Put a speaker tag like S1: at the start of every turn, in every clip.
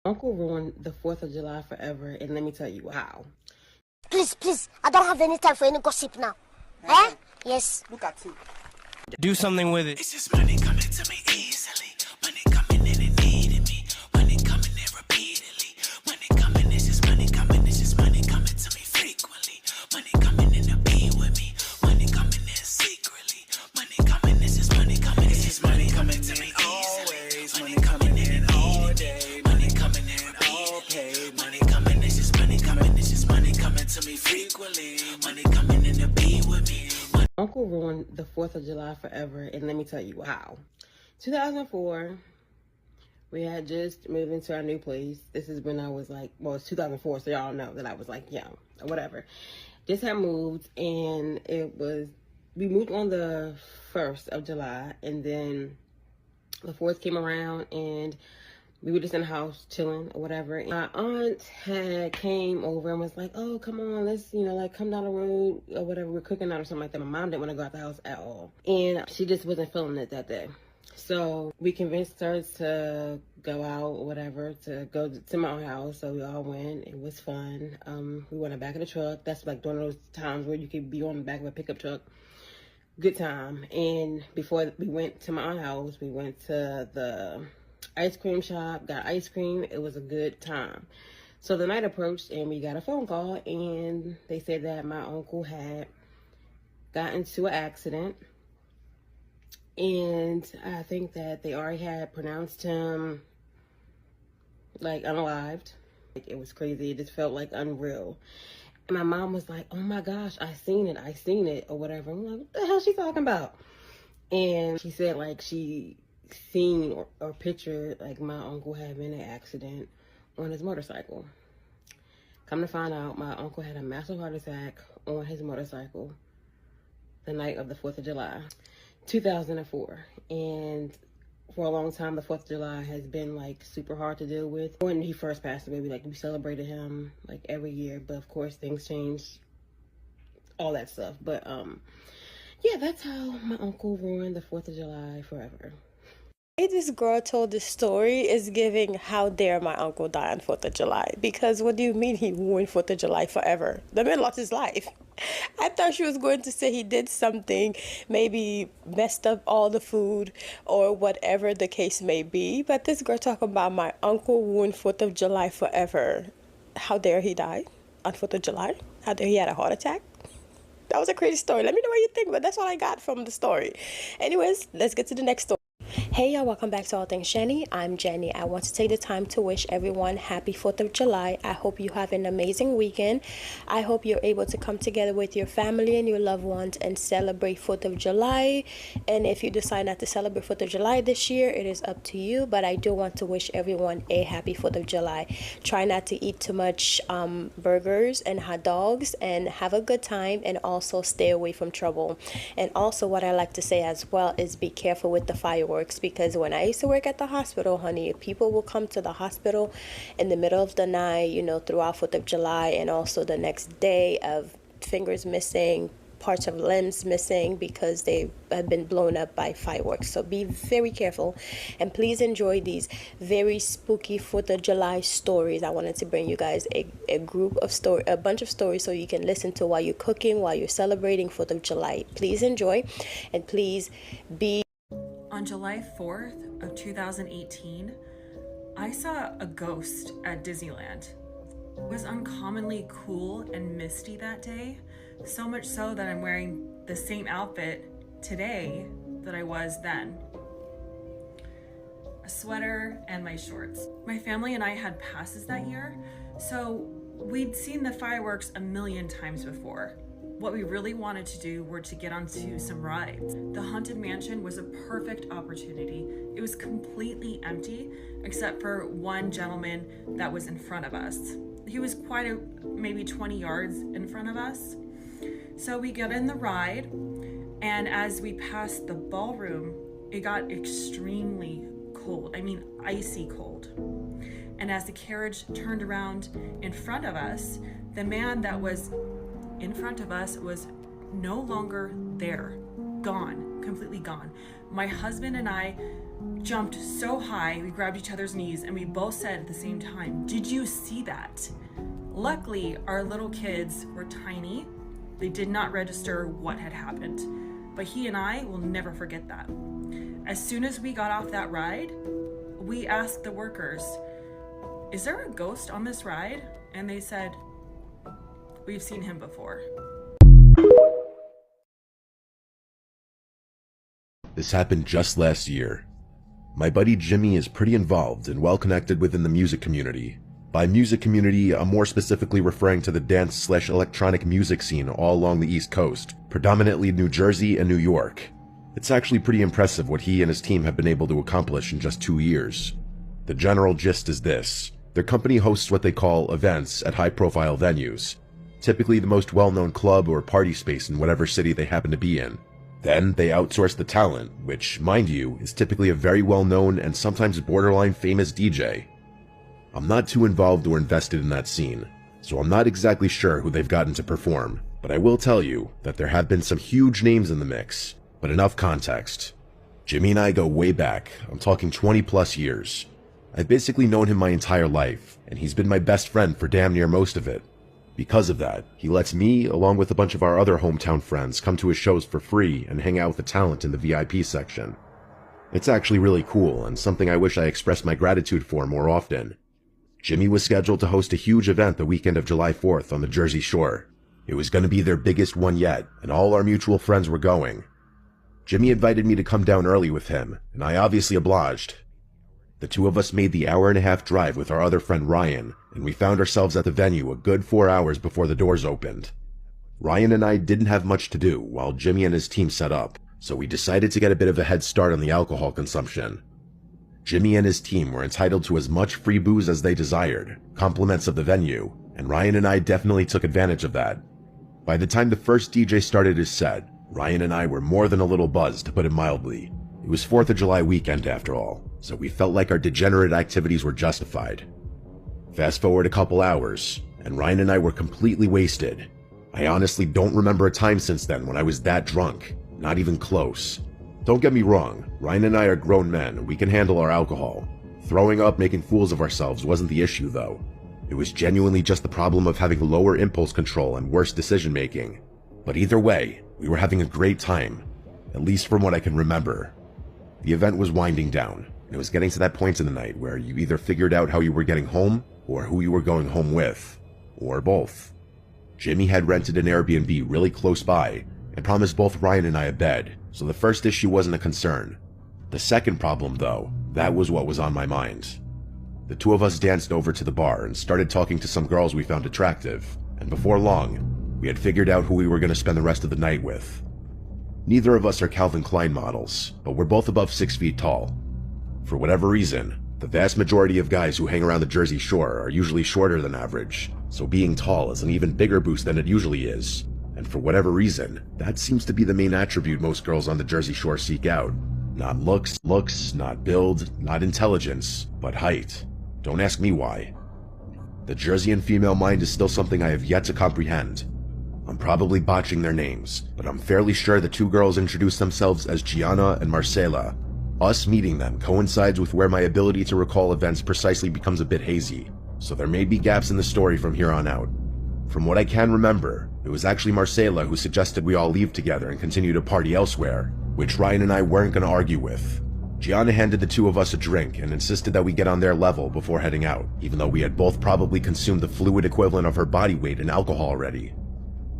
S1: Uncle ruined the 4th of July forever, and let me tell you how.
S2: Please, I don't have any time for any gossip now. Eh? Yes. Look at you.
S3: Do something with it.
S4: It's just money coming to me easily. Money coming in and needing me. Money coming in repeatedly. Money coming, it's just money coming. It's just money coming to me frequently. Money coming in to be with me. Money coming in secretly. Money coming, it's just money coming. It's just money coming to me always. Money coming in all day. Money coming in all paid. Money coming, it's just money coming. It's just money coming to me frequently. Money coming in to be with me.
S1: Uncle ruined the 4th of July forever, and let me tell you how. 2004, we had just moved into our new place. This is when I was like, well, it's 2004, so y'all know that I was like young or whatever. Just had moved, and we moved on the 1st of July, and then the 4th came around, and we were just in the house chilling or whatever. And my aunt had came over and was like, oh, come on, let's, like come down the road or whatever. We're cooking out or something like that. My mom didn't want to go out the house at all. And she just wasn't feeling it that day. So we convinced her to go out or whatever, to go to my own house. So we all went. It was fun. We went in the back of the truck. That's like one of those times where you could be on the back of a pickup truck. Good time. And before we went to my own house, we went to the ice cream shop, got ice cream. It was a good time. So the night approached and we got a phone call, and they said that my uncle had gotten into an accident, and I think that they already had pronounced him like unalived. Like, it was crazy. It just felt like unreal. And my mom was like, oh my gosh, I seen it or whatever. I'm like, what the hell is she talking about? And she said like she seen or pictured like my uncle having an accident on his motorcycle. Come to find out, my uncle had a massive heart attack on his motorcycle the night of the 4th of July, 2004. And for a long time, the 4th of July has been like super hard to deal with. When he first passed away, we celebrated him like every year, but of course things changed, all that stuff. But yeah, that's how my uncle ruined the 4th of July forever.
S5: This girl told this story is giving how dare my uncle die on 4th of July. Because what do you mean he ruined 4th of July forever? The man lost his life. I thought she was going to say he did something, maybe messed up all the food or whatever the case may be. But this girl talking about my uncle ruined 4th of July forever. How dare he die on 4th of July? How dare he had a heart attack? That was a crazy story. Let me know what you think, but that's what I got from the story. Anyways, let's get to the next story. Hey y'all, welcome back to All Things Jenny. I'm Jenny. I want to take the time to wish everyone happy 4th of July. I hope you have an amazing weekend. I hope you're able to come together with your family and your loved ones and celebrate 4th of July. And if you decide not to celebrate 4th of July this year, it is up to you. But I do want to wish everyone a happy 4th of July. Try not to eat too much burgers and hot dogs, and have a good time, and also stay away from trouble. And also what I like to say as well is be careful with the fireworks, because when I used to work at the hospital, honey, people will come to the hospital in the middle of the night, throughout 4th of July, and also the next day of fingers missing, parts of limbs missing because they have been blown up by fireworks. So be very careful, and please enjoy these very spooky 4th of July stories. I wanted to bring you guys a bunch of stories so you can listen to while you're cooking, while you're celebrating 4th of July. Please enjoy, and please be.
S6: On July 4th of 2018, I saw a ghost at Disneyland. It was uncommonly cool and misty that day, so much so that I'm wearing the same outfit today that I was then. A sweater and my shorts. My family and I had passes that year, so we'd seen the fireworks a million times before. What we really wanted to do were to get onto some rides. The Haunted Mansion was a perfect opportunity. It was completely empty, except for one gentleman that was in front of us. He was maybe 20 yards in front of us. So we got in the ride, and as we passed the ballroom, it got extremely cold. I mean, icy cold. And as the carriage turned around in front of us, the man that was in front of us was no longer there, gone, completely gone. My husband and I jumped so high, we grabbed each other's knees, and we both said at the same time, "Did you see that?" Luckily, our little kids were tiny. They did not register what had happened, but he and I will never forget that. As soon as we got off that ride, we asked the workers, "Is there a ghost on this ride?" And they said, "We've seen him before."
S7: This happened just last year. My buddy Jimmy is pretty involved and well connected within the music community. By music community, I'm more specifically referring to the dance/electronic music scene all along the East Coast, predominantly New Jersey and New York. It's actually pretty impressive what he and his team have been able to accomplish in just 2 years. The general gist is this: their company hosts what they call events at high-profile venues, typically the most well-known club or party space in whatever city they happen to be in. Then they outsource the talent, which, mind you, is typically a very well-known and sometimes borderline famous DJ. I'm not too involved or invested in that scene, so I'm not exactly sure who they've gotten to perform, but I will tell you that there have been some huge names in the mix. But enough context. Jimmy and I go way back. I'm talking 20 plus years. I've basically known him my entire life, and he's been my best friend for damn near most of it. Because of that, he lets me, along with a bunch of our other hometown friends, come to his shows for free and hang out with the talent in the VIP section. It's actually really cool, and something I wish I expressed my gratitude for more often. Jimmy was scheduled to host a huge event the weekend of July 4th on the Jersey Shore. It was going to be their biggest one yet, and all our mutual friends were going. Jimmy invited me to come down early with him, and I obviously obliged. The two of us made the hour-and-a-half drive with our other friend Ryan, and we found ourselves at the venue a good 4 hours before the doors opened. Ryan and I didn't have much to do while Jimmy and his team set up, so we decided to get a bit of a head start on the alcohol consumption. Jimmy and his team were entitled to as much free booze as they desired, compliments of the venue, and Ryan and I definitely took advantage of that. By the time the first DJ started his set, Ryan and I were more than a little buzzed, to put it mildly. It was 4th of July weekend after all, so we felt like our degenerate activities were justified. Fast forward a couple hours, and Ryan and I were completely wasted. I honestly don't remember a time since then when I was that drunk, not even close. Don't get me wrong, Ryan and I are grown men and we can handle our alcohol. Throwing up, making fools of ourselves wasn't the issue though. It was genuinely just the problem of having lower impulse control and worse decision making. But either way, we were having a great time, at least from what I can remember. The event was winding down, and it was getting to that point in the night where you either figured out how you were getting home, or who you were going home with, or both. Jimmy had rented an Airbnb really close by, and promised both Ryan and I a bed, so the first issue wasn't a concern. The second problem, though, that was what was on my mind. The two of us danced over to the bar and started talking to some girls we found attractive, and before long, we had figured out who we were going to spend the rest of the night with. Neither of us are Calvin Klein models, but we're both above 6 feet tall. For whatever reason, the vast majority of guys who hang around the Jersey Shore are usually shorter than average, so being tall is an even bigger boost than it usually is. And for whatever reason, that seems to be the main attribute most girls on the Jersey Shore seek out. Not looks, not build, not intelligence, but height. Don't ask me why. The Jerseyan female mind is still something I have yet to comprehend. I'm probably botching their names, but I'm fairly sure the two girls introduced themselves as Gianna and Marcela. Us meeting them coincides with where my ability to recall events precisely becomes a bit hazy, so there may be gaps in the story from here on out. From what I can remember, it was actually Marcela who suggested we all leave together and continue to party elsewhere, which Ryan and I weren't going to argue with. Gianna handed the two of us a drink and insisted that we get on their level before heading out, even though we had both probably consumed the fluid equivalent of her body weight in alcohol already.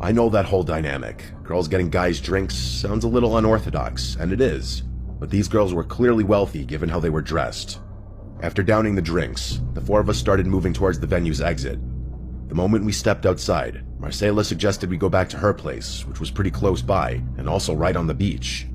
S7: I know that whole dynamic. Girls getting guys drinks sounds a little unorthodox, and it is, but these girls were clearly wealthy given how they were dressed. After downing the drinks, the four of us started moving towards the venue's exit. The moment we stepped outside, Marcela suggested we go back to her place, which was pretty close by, and also right on the beach.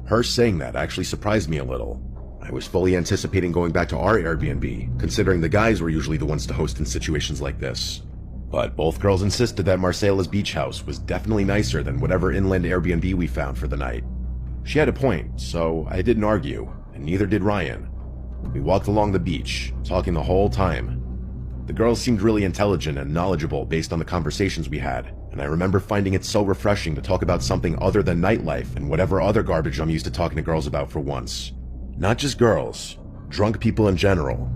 S7: Her saying that actually surprised me a little. I was fully anticipating going back to our Airbnb, considering the guys were usually the ones to host in situations like this. But both girls insisted that Marcela's beach house was definitely nicer than whatever inland Airbnb we found for the night. She had a point, so I didn't argue, and neither did Ryan. We walked along the beach, talking the whole time. The girls seemed really intelligent and knowledgeable based on the conversations we had, and I remember finding it so refreshing to talk about something other than nightlife and whatever other garbage I'm used to talking to girls about for once. Not just girls, drunk people in general.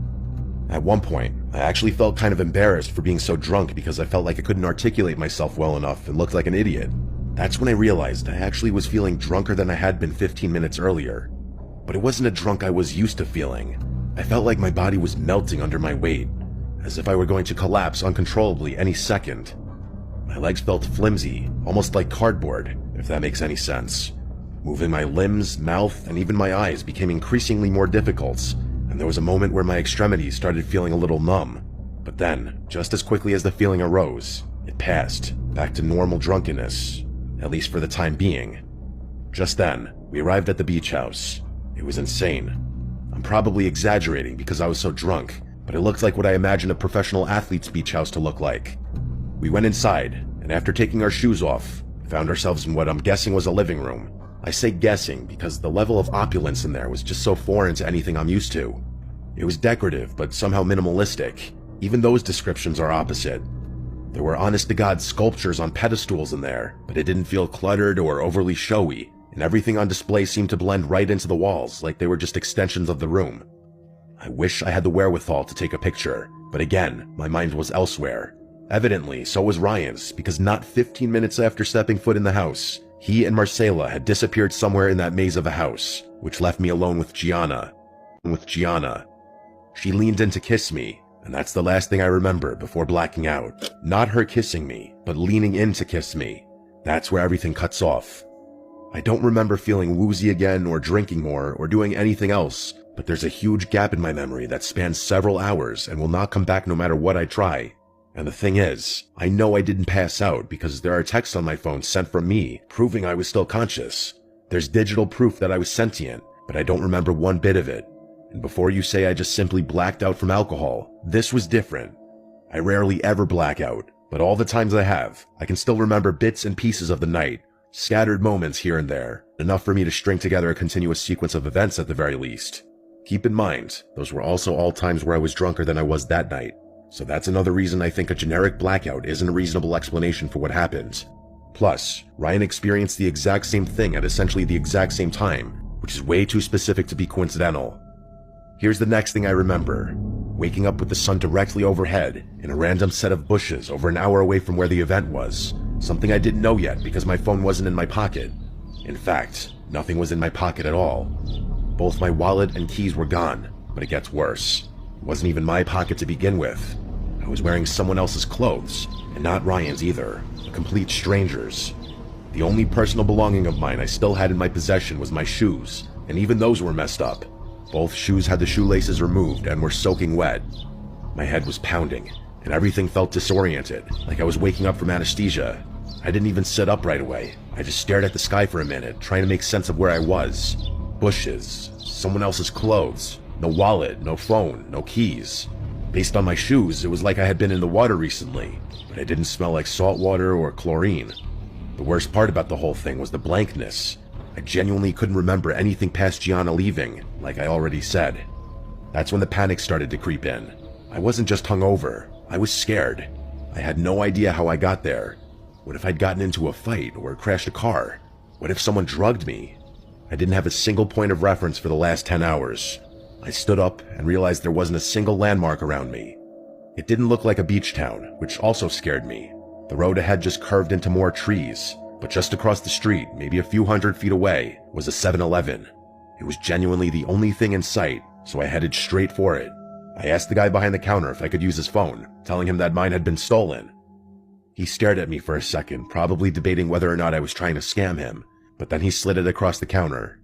S7: At one point, I actually felt kind of embarrassed for being so drunk because I felt like I couldn't articulate myself well enough and looked like an idiot. That's when I realized I actually was feeling drunker than I had been 15 minutes earlier. But it wasn't a drunk I was used to feeling. I felt like my body was melting under my weight, as if I were going to collapse uncontrollably any second. My legs felt flimsy, almost like cardboard, if that makes any sense. Moving my limbs, mouth, and even my eyes became increasingly more difficult, and there was a moment where my extremities started feeling a little numb. But then, just as quickly as the feeling arose, it passed, back to normal drunkenness, at least for the time being. Just then, we arrived at the beach house. It was insane. I'm probably exaggerating because I was so drunk, but it looked like what I imagined a professional athlete's beach house to look like. We went inside, and after taking our shoes off, found ourselves in what I'm guessing was a living room. I say guessing because the level of opulence in there was just so foreign to anything I'm used to. It was decorative, but somehow minimalistic. Even those descriptions are opposite. There were honest-to-God sculptures on pedestals in there, but it didn't feel cluttered or overly showy, and everything on display seemed to blend right into the walls like they were just extensions of the room. I wish I had the wherewithal to take a picture, but again, my mind was elsewhere. Evidently, so was Ryan's, because not 15 minutes after stepping foot in the house, he and Marcela had disappeared somewhere in that maze of a house, which left me alone with Gianna. She leaned in to kiss me, and that's the last thing I remember before blacking out. Not her kissing me, but leaning in to kiss me. That's where everything cuts off. I don't remember feeling woozy again or drinking more or doing anything else, but there's a huge gap in my memory that spans several hours and will not come back no matter what I try. And the thing is, I know I didn't pass out because there are texts on my phone sent from me proving I was still conscious. There's digital proof that I was sentient, but I don't remember one bit of it. And before you say I just simply blacked out from alcohol, this was different. I rarely ever black out, but all the times I have, I can still remember bits and pieces of the night, scattered moments here and there, enough for me to string together a continuous sequence of events at the very least. Keep in mind, those were also all times where I was drunker than I was that night. So that's another reason I think a generic blackout isn't a reasonable explanation for what happened. Plus, Ryan experienced the exact same thing at essentially the exact same time, which is way too specific to be coincidental. Here's the next thing I remember. Waking up with the sun directly overhead, in a random set of bushes over an hour away from where the event was. Something I didn't know yet because my phone wasn't in my pocket. In fact, nothing was in my pocket at all. Both my wallet and keys were gone, but it gets worse. It wasn't even my pocket to begin with. I was wearing someone else's clothes, and not Ryan's either, a complete stranger's. The only personal belonging of mine I still had in my possession was my shoes, and even those were messed up. Both shoes had the shoelaces removed and were soaking wet. My head was pounding, and everything felt disoriented, like I was waking up from anesthesia. I didn't even sit up right away. I just stared at the sky for a minute, trying to make sense of where I was. Bushes, someone else's clothes, no wallet, no phone, no keys. Based on my shoes, it was like I had been in the water recently, but it didn't smell like salt water or chlorine. The worst part about the whole thing was the blankness. I genuinely couldn't remember anything past Gianna leaving, like I already said. That's when the panic started to creep in. I wasn't just hungover, I was scared. I had no idea how I got there. What if I'd gotten into a fight or crashed a car? What if someone drugged me? I didn't have a single point of reference for the last 10 hours. I stood up and realized there wasn't a single landmark around me. It didn't look like a beach town, which also scared me. The road ahead just curved into more trees, but just across the street, maybe a few hundred feet away, was a 7-Eleven. It was genuinely the only thing in sight, so I headed straight for it. I asked the guy behind the counter if I could use his phone, telling him that mine had been stolen. He stared at me for a second, probably debating whether or not I was trying to scam him, but then he slid it across the counter.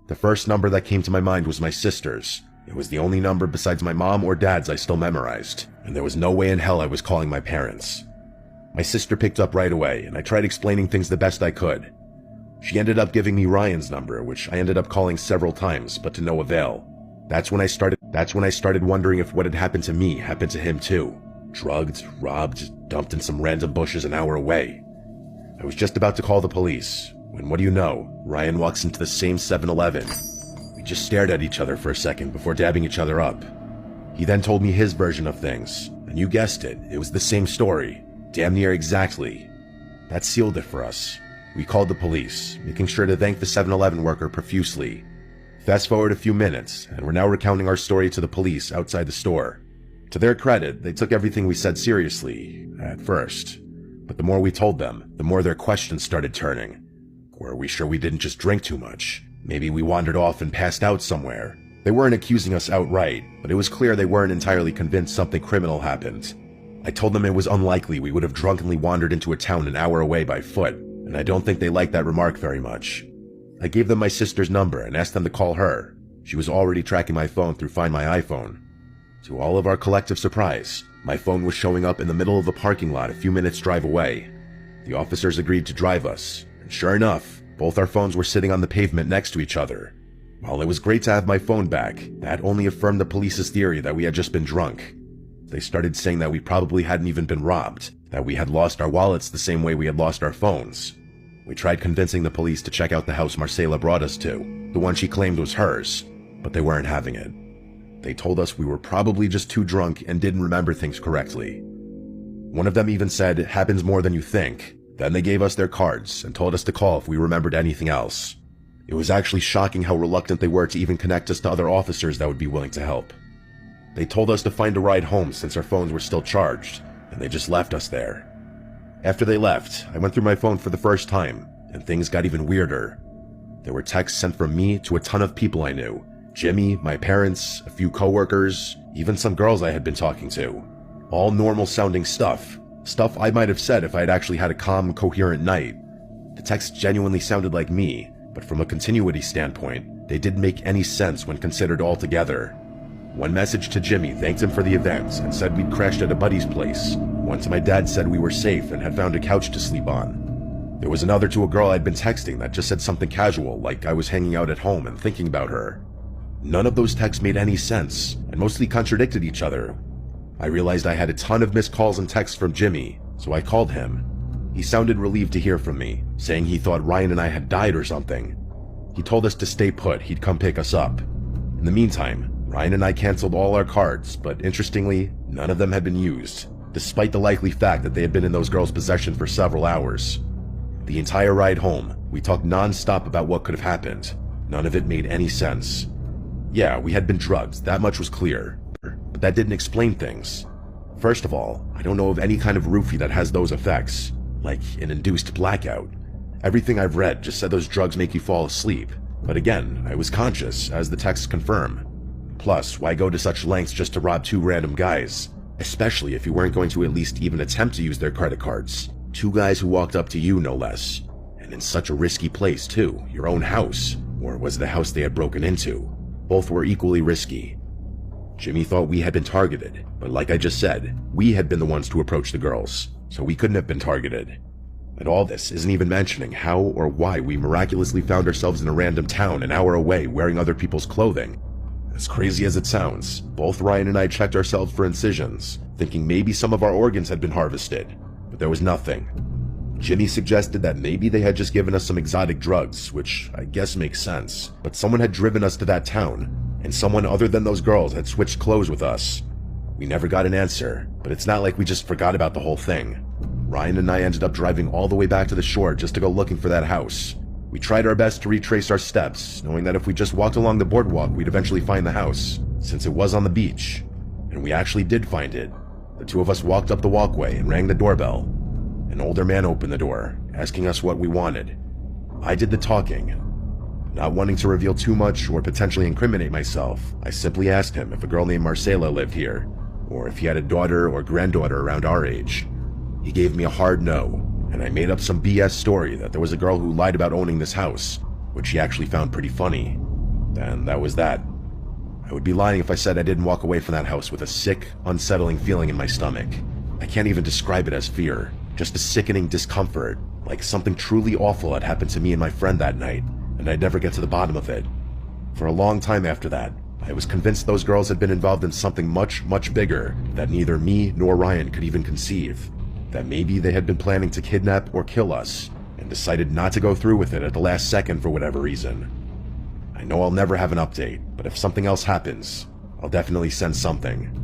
S7: The first number that came to my mind was my sister's. It was the only number besides my mom or dad's I still memorized, and there was no way in hell I was calling my parents. My sister picked up right away, and I tried explaining things the best I could. She ended up giving me Ryan's number, which I ended up calling several times, but to no avail. That's when I started wondering if what had happened to me happened to him too. Drugged, robbed, dumped in some random bushes an hour away. I was just about to call the police, when what do you know, Ryan walks into the same 7-Eleven. We just stared at each other for a second before dabbing each other up. He then told me his version of things, and you guessed it, it was the same story. Damn near exactly. That sealed it for us. We called the police, making sure to thank the 7-Eleven worker profusely. Fast forward a few minutes, and we're now recounting our story to the police outside the store. To their credit, they took everything we said seriously, at first. But the more we told them, the more their questions started turning. Were we sure we didn't just drink too much? Maybe we wandered off and passed out somewhere. They weren't accusing us outright, but it was clear they weren't entirely convinced something criminal happened. I told them it was unlikely we would have drunkenly wandered into a town an hour away by foot, and I don't think they liked that remark very much. I gave them my sister's number and asked them to call her. She was already tracking my phone through Find My iPhone. To all of our collective surprise, my phone was showing up in the middle of a parking lot a few minutes' drive away. The officers agreed to drive us, and sure enough, both our phones were sitting on the pavement next to each other. While it was great to have my phone back, that only affirmed the police's theory that we had just been drunk. They started saying that we probably hadn't even been robbed, that we had lost our wallets the same way we had lost our phones. We tried convincing the police to check out the house Marcela brought us to, the one she claimed was hers, but they weren't having it. They told us we were probably just too drunk and didn't remember things correctly. One of them even said it happens more than you think. Then they gave us their cards and told us to call if we remembered anything else. It was actually shocking how reluctant they were to even connect us to other officers that would be willing to help. They told us to find a ride home since our phones were still charged, and they just left us there. After they left, I went through my phone for the first time, and things got even weirder. There were texts sent from me to a ton of people I knew. Jimmy, my parents, a few coworkers, even some girls I had been talking to. All normal sounding stuff. Stuff I might have said if I had actually had a calm, coherent night. The texts genuinely sounded like me, but from a continuity standpoint, they didn't make any sense when considered all together. One message to Jimmy thanked him for the event and said we'd crashed at a buddy's place. One to my dad said we were safe and had found a couch to sleep on. There was another to a girl I'd been texting that just said something casual, like I was hanging out at home and thinking about her. None of those texts made any sense, and mostly contradicted each other. I realized I had a ton of missed calls and texts from Jimmy, so I called him. He sounded relieved to hear from me, saying he thought Ryan and I had died or something. He told us to stay put, he'd come pick us up. In the meantime, Ryan and I canceled all our cards, but interestingly, none of them had been used, despite the likely fact that they had been in those girls' possession for several hours. The entire ride home, we talked non-stop about what could have happened. None of it made any sense. Yeah, we had been drugged, that much was clear, but that didn't explain things. First of all, I don't know of any kind of roofie that has those effects, like an induced blackout. Everything I've read just said those drugs make you fall asleep, but again, I was conscious, as the texts confirm. Plus, why go to such lengths just to rob two random guys? Especially if you weren't going to at least even attempt to use their credit cards. Two guys who walked up to you, no less. And in such a risky place, too. Your own house. Or was it the house they had broken into? Both were equally risky. Jimmy thought we had been targeted, but like I just said, we had been the ones to approach the girls, so we couldn't have been targeted. And all this isn't even mentioning how or why we miraculously found ourselves in a random town an hour away wearing other people's clothing. As crazy as it sounds, both Ryan and I checked ourselves for incisions, thinking maybe some of our organs had been harvested, but there was nothing. Jimmy suggested that maybe they had just given us some exotic drugs, which I guess makes sense, but someone had driven us to that town, and someone other than those girls had switched clothes with us. We never got an answer, but it's not like we just forgot about the whole thing. Ryan and I ended up driving all the way back to the shore just to go looking for that house. We tried our best to retrace our steps, knowing that if we just walked along the boardwalk, we'd eventually find the house, since it was on the beach. And we actually did find it. The two of us walked up the walkway and rang the doorbell. An older man opened the door, asking us what we wanted. I did the talking. Not wanting to reveal too much or potentially incriminate myself, I simply asked him if a girl named Marcela lived here, or if he had a daughter or granddaughter around our age. He gave me a hard no, and I made up some BS story that there was a girl who lied about owning this house, which he actually found pretty funny. And that was that. I would be lying if I said I didn't walk away from that house with a sick, unsettling feeling in my stomach. I can't even describe it as fear, just a sickening discomfort, like something truly awful had happened to me and my friend that night, and I'd never get to the bottom of it. For a long time after that, I was convinced those girls had been involved in something much, much bigger that neither me nor Ryan could even conceive. That maybe they had been planning to kidnap or kill us, and decided not to go through with it at the last second for whatever reason. I know I'll never have an update, but if something else happens, I'll definitely send something.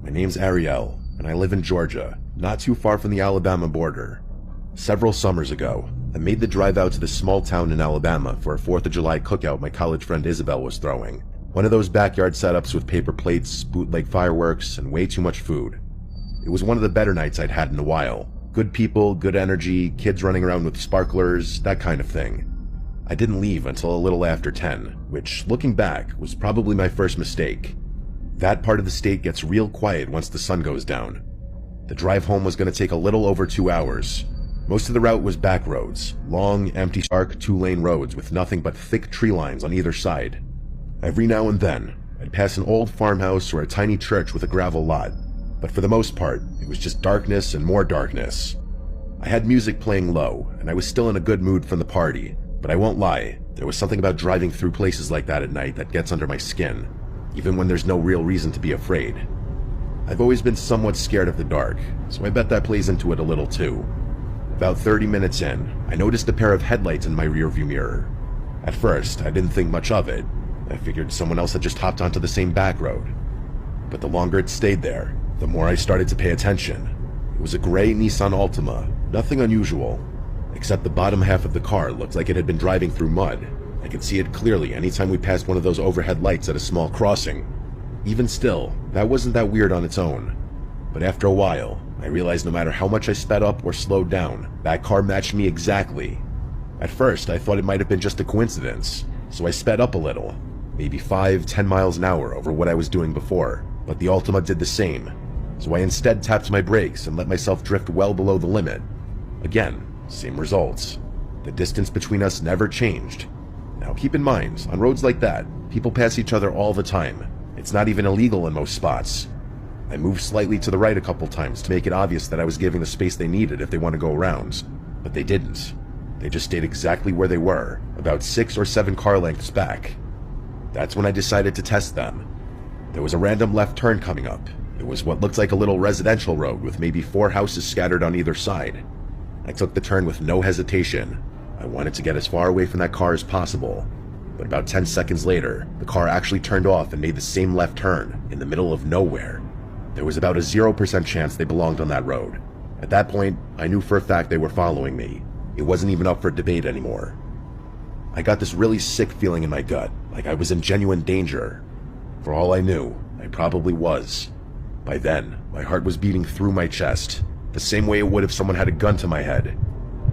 S7: My name's Ariel, and I live in Georgia, not too far from the Alabama border. Several summers ago, I made the drive out to this small town in Alabama for a 4th of July cookout my college friend Isabel was throwing. One of those backyard setups with paper plates, bootleg fireworks, and way too much food. It was one of the better nights I'd had in a while. Good people, good energy, kids running around with sparklers, that kind of thing. I didn't leave until a little after 10, which, looking back, was probably my first mistake. That part of the state gets real quiet once the sun goes down. The drive home was going to take a little over 2 hours. Most of the route was back roads, long, empty, dark, 2-lane roads with nothing but thick tree lines on either side. Every now and then, I'd pass an old farmhouse or a tiny church with a gravel lot, but for the most part, it was just darkness and more darkness. I had music playing low, and I was still in a good mood from the party, but I won't lie, there was something about driving through places like that at night that gets under my skin, even when there's no real reason to be afraid. I've always been somewhat scared of the dark, so I bet that plays into it a little too. About 30 minutes in, I noticed a pair of headlights in my rearview mirror. At first, I didn't think much of it. I figured someone else had just hopped onto the same back road. But the longer it stayed there, the more I started to pay attention. It was a gray Nissan Altima, nothing unusual, except the bottom half of the car looked like it had been driving through mud. I could see it clearly anytime we passed one of those overhead lights at a small crossing. Even still, that wasn't that weird on its own. But after a while, I realized no matter how much I sped up or slowed down, that car matched me exactly. At first, I thought it might have been just a coincidence, so I sped up a little, maybe 5-10 miles an hour over what I was doing before, but the Altima did the same, so I instead tapped my brakes and let myself drift well below the limit. Again, same results. The distance between us never changed. Now keep in mind, on roads like that, people pass each other all the time. It's not even illegal in most spots. I moved slightly to the right a couple times to make it obvious that I was giving the space they needed if they want to go around, but they didn't. They just stayed exactly where they were, about 6 or 7 car lengths back. That's when I decided to test them. There was a random left turn coming up. It was what looked like a little residential road with maybe 4 houses scattered on either side. I took the turn with no hesitation. I wanted to get as far away from that car as possible. But about 10 seconds later, the car actually turned off and made the same left turn in the middle of nowhere. There was about a 0% chance they belonged on that road. At that point, I knew for a fact they were following me. It wasn't even up for debate anymore. I got this really sick feeling in my gut, like I was in genuine danger. For all I knew, I probably was. By then, my heart was beating through my chest, the same way it would if someone had a gun to my head.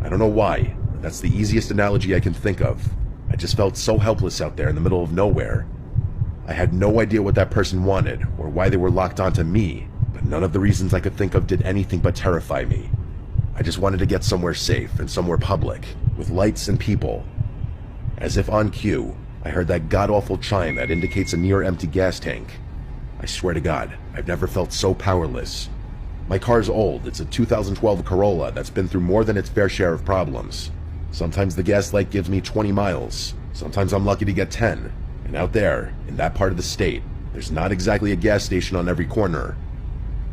S7: I don't know why, but that's the easiest analogy I can think of. I just felt so helpless out there in the middle of nowhere. I had no idea what that person wanted or why they were locked onto me, but none of the reasons I could think of did anything but terrify me. I just wanted to get somewhere safe and somewhere public, with lights and people. As if on cue, I heard that god-awful chime that indicates a near-empty gas tank. I swear to God, I've never felt so powerless. My car's old. It's a 2012 Corolla that's been through more than its fair share of problems. Sometimes the gas light gives me 20 miles. Sometimes I'm lucky to get 10. And out there, in that part of the state, there's not exactly a gas station on every corner.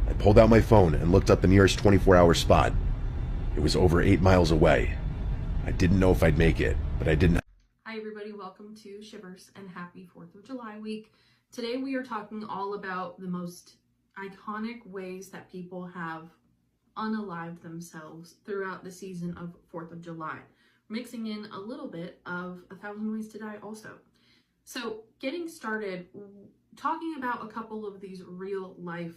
S7: I pulled out my phone and looked up the nearest 24-hour spot. It was over 8 miles away. I didn't know if I'd make it, but I didn't.
S8: Hi everybody, welcome to Shivers and happy 4th of July week. Today we are talking all about the most iconic ways that people have unalived themselves throughout the season of 4th of July, mixing in a little bit of 1,000 Ways to Die also. So getting started, talking about a couple of these real life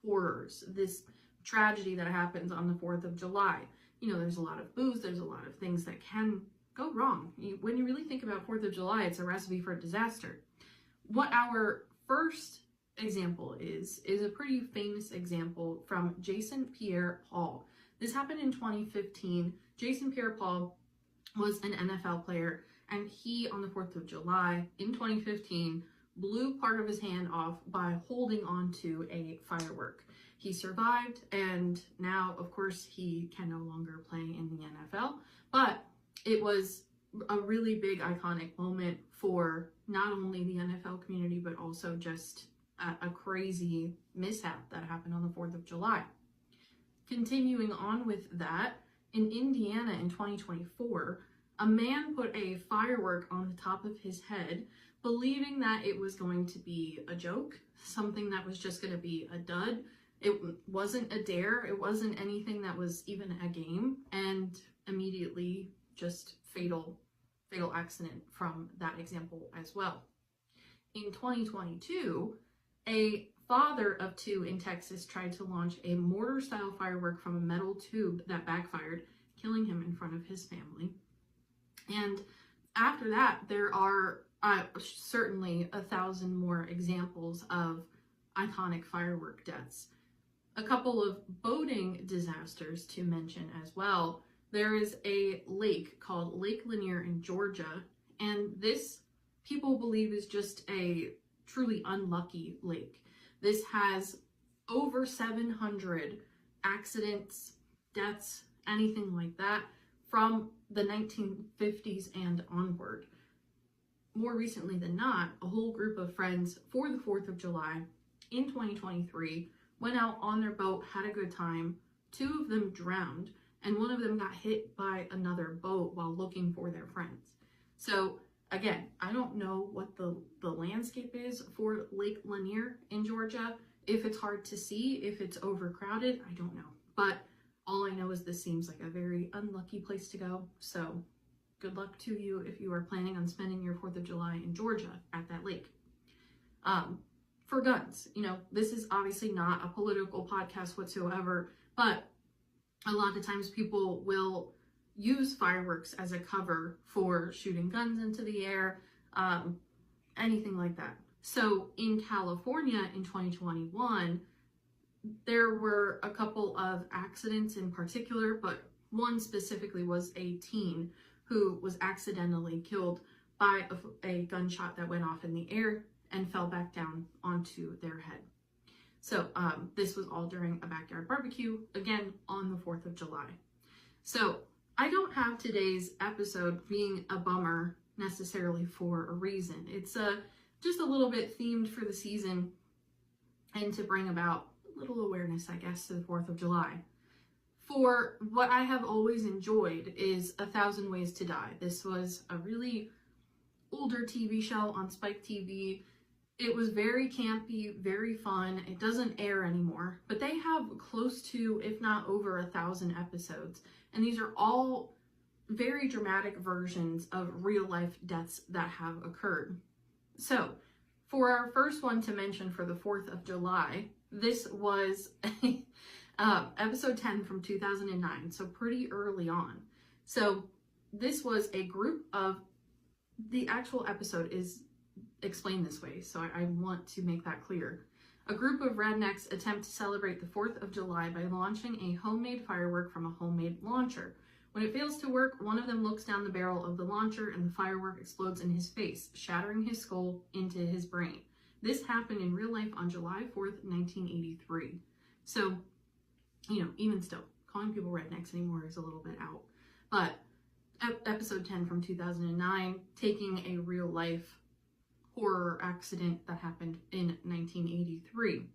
S8: horrors, this tragedy that happens on the 4th of July. You know, there's a lot of booze, there's a lot of things that can go wrong. When you really think about 4th of July, it's a recipe for disaster. What our first example is a pretty famous example from Jason Pierre-Paul. This happened in 2015. Jason Pierre-Paul was an NFL player, and he, on the 4th of July in 2015, blew part of his hand off by holding on to a firework. He survived, and now, of course, he can no longer play in the NFL, but it was a really big iconic moment for not only the NFL community, but also just a crazy mishap that happened on the 4th of July. Continuing on with that, in Indiana in 2024, a man put a firework on the top of his head, believing that it was going to be a joke, something that was just going to be a dud, It wasn't a dare, it wasn't anything that was even a game, and immediately just fatal accident from that example as well. In 2022, a father of 2 in Texas tried to launch a mortar-style firework from a metal tube that backfired, killing him in front of his family. And after that, there are certainly 1,000 more examples of iconic firework deaths. A couple of boating disasters to mention as well. There is a lake called Lake Lanier in Georgia, and this people believe is just a truly unlucky lake. This has over 700 accidents, deaths, anything like that from the 1950s and onward. More recently than not, a whole group of friends for the 4th of July in 2023 went out on their boat, had a good time. 2 of them drowned, and 1 of them got hit by another boat while looking for their friends. So again, I don't know what the landscape is for Lake Lanier in Georgia. If it's hard to see, if it's overcrowded, I don't know. But all I know is this seems like a very unlucky place to go. So good luck to you if you are planning on spending your 4th of July in Georgia at that lake. For guns, you know, this is obviously not a political podcast whatsoever, but a lot of times people will use fireworks as a cover for shooting guns into the air, anything like that. So in California in 2021, there were a couple of accidents in particular, but one specifically was a teen who was accidentally killed by a gunshot that went off in the air and fell back down onto their head. So this was all during a backyard barbecue, again on the 4th of July. So I don't have today's episode being a bummer necessarily for a reason. It's just a little bit themed for the season and to bring about a little awareness, I guess, to the 4th of July. For what I have always enjoyed is 1,000 Ways to Die. This was a really older TV show on Spike TV. It was very campy, very fun. It doesn't air anymore, but they have close to, if not over 1,000 episodes. And these are all very dramatic versions of real life deaths that have occurred. So for our first one to mention for the 4th of July, this was episode 10 from 2009, so pretty early on. So this was a group of, the actual episode is explained this way, so I want to make that clear. A group of rednecks attempt to celebrate the 4th of July by launching a homemade firework from a homemade launcher. When it fails to work, one of them looks down the barrel of the launcher and the firework explodes in his face, shattering his skull into his brain. This happened in real life on July 4th, 1983. So, you know, even still, calling people rednecks anymore is a little bit out. But episode 10 from 2009, taking a real life horror accident that happened in 1983.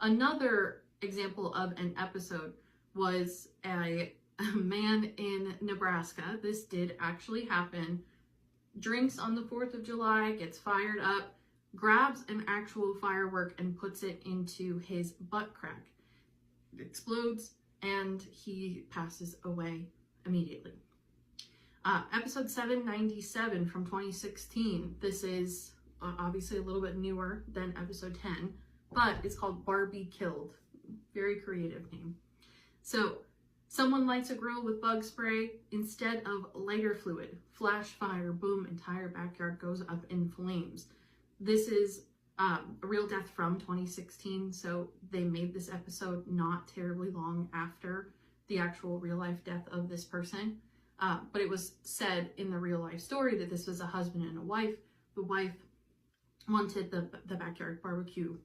S8: Another example of an episode was a man in Nebraska. This did actually happen. Drinks on the 4th of July, gets fired up, grabs an actual firework and puts it into his butt crack. It explodes and he passes away immediately. Episode 797 from 2016. This is obviously a little bit newer than episode 10, but it's called Barbie Killed. Very creative name. So someone lights a grill with bug spray instead of lighter fluid. Flash fire, boom, entire backyard goes up in flames. This is a real death from 2016, so they made this episode not terribly long after the actual real life death of this person. But it was said in the real life story that this was a husband and a wife. The wife wanted the backyard barbecue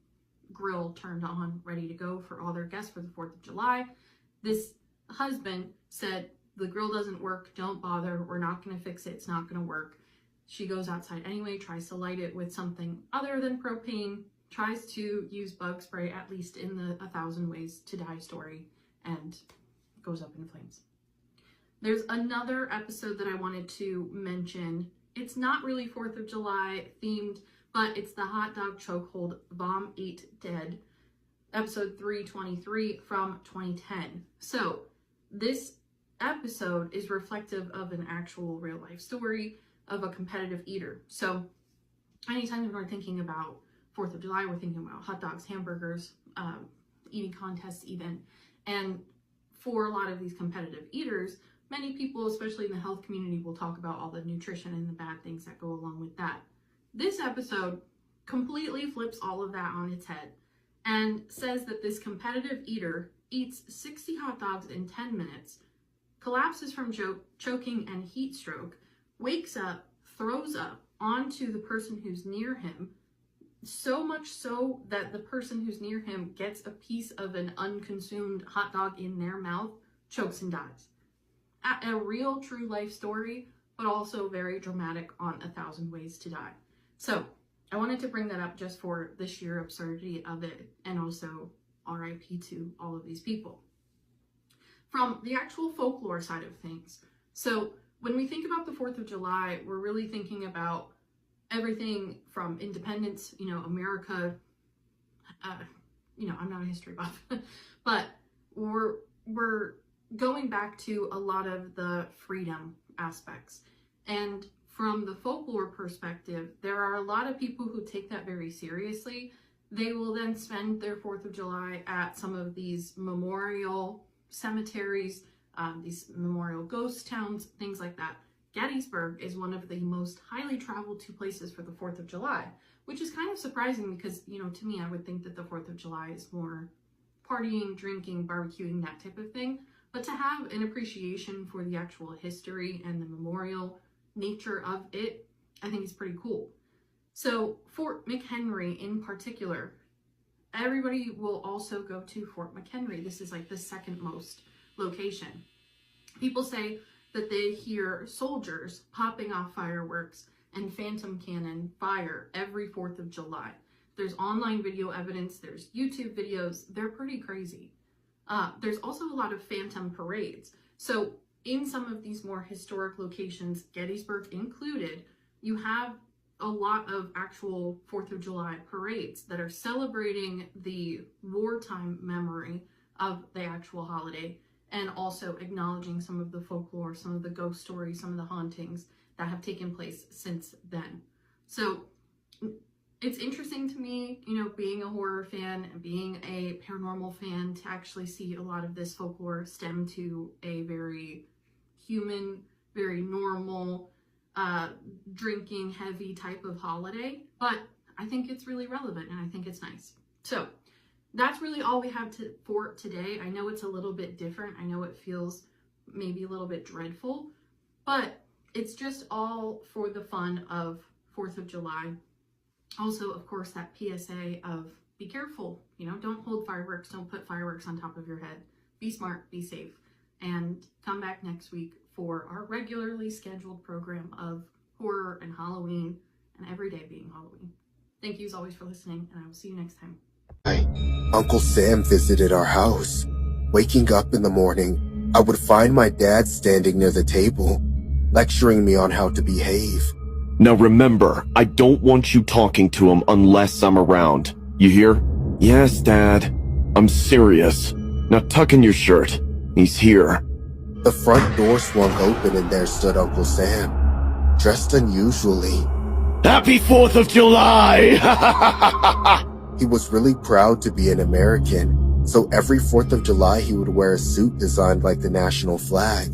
S8: grill turned on, ready to go for all their guests for the 4th of July. This husband said, the grill doesn't work, don't bother, we're not going to fix it, it's not going to work. She goes outside anyway, tries to light it with something other than propane, tries to use bug spray, at least in the 1,000 Ways to Die story, and goes up in flames. There's another episode that I wanted to mention. It's not really 4th of July themed, but it's the hot dog chokehold, Vom Ate Dead. episode 323 from 2010. So this episode is reflective of an actual real life story of a competitive eater. So anytime we're thinking about 4th of July, we're thinking about hot dogs, hamburgers, eating contests even. And for a lot of these competitive eaters, many people, especially in the health community, will talk about all the nutrition and the bad things that go along with that. This episode completely flips all of that on its head and says that this competitive eater eats 60 hot dogs in 10 minutes, collapses from choking and heat stroke, wakes up, throws up onto the person who's near him, so much so that the person who's near him gets a piece of an unconsumed hot dog in their mouth, chokes and dies. A real true life story, but also very dramatic on 1,000 Ways to Die. So I wanted to bring that up just for the sheer absurdity of it, and also RIP to all of these people. From the actual folklore side of things, so when we think about the 4th of July, we're really thinking about everything from independence, America, I'm not a history buff, but we're going back to a lot of the freedom aspects. And from the folklore perspective, there are a lot of people who take that very seriously. They will then spend their 4th of July at some of these memorial cemeteries, these memorial ghost towns, things like that. Gettysburg is one of the most highly traveled to places for the 4th of July, which is kind of surprising because, to me, I would think that the 4th of July is more partying, drinking, barbecuing, that type of thing. But to have an appreciation for the actual history and the memorial nature of it, I think is pretty cool. So Fort McHenry in particular, everybody will also go to Fort McHenry. This is like the second most location. People say that they hear soldiers popping off fireworks and phantom cannon fire every 4th of July. There's online video evidence, there's YouTube videos, they're pretty crazy. There's also a lot of phantom parades. So in some of these more historic locations, Gettysburg included, you have a lot of actual 4th of July parades that are celebrating the wartime memory of the actual holiday, and also acknowledging some of the folklore, some of the ghost stories, some of the hauntings that have taken place since then. So it's interesting to me, being a horror fan and being a paranormal fan, to actually see a lot of this folklore stem to a very human, very normal, drinking heavy type of holiday. But I think it's really relevant and I think it's nice. So that's really all we have for today. I know it's a little bit different. I know it feels maybe a little bit dreadful, but it's just all for the fun of 4th of July. Also, of course, that PSA of be careful, don't hold fireworks, don't put fireworks on top of your head. Be smart, be safe, and come back next week for our regularly scheduled program of horror and Halloween, and every day being Halloween. Thank you as always for listening, and I will see you next time.
S9: Uncle Sam visited our house. Waking up in the morning, I would find my dad standing near the table, lecturing me on how to behave.
S10: Now remember, I don't want you talking to him unless I'm around. You hear? Yes, Dad. I'm serious. Now tuck in your shirt. He's here.
S9: The front door swung open and there stood Uncle Sam, dressed unusually.
S10: Happy 4th of July!
S9: He was really proud to be an American, so every 4th of July he would wear a suit designed like the national flag.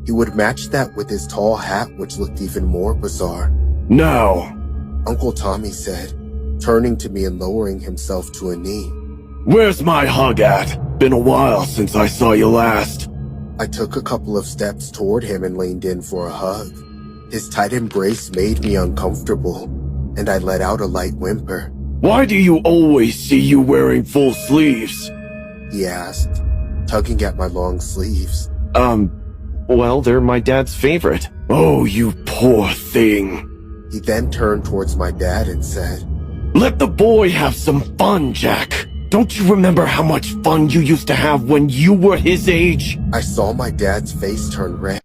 S9: He would match that with his tall hat, which looked even more bizarre.
S10: No,
S9: Uncle Tommy said, turning to me and lowering himself to a knee.
S10: Where's my hug at? Been a while since I saw you last.
S9: I took a couple of steps toward him and leaned in for a hug. His tight embrace made me uncomfortable, and I let out a light whimper.
S10: Why do you always see you wearing full sleeves?
S9: He asked, tugging at my long sleeves.
S10: Well, they're my dad's favorite. Oh, you poor thing.
S9: He then turned towards my dad and said,
S10: Let the boy have some fun, Jack. Don't you remember how much fun you used to have when you were his age?
S9: I saw my dad's face turn red.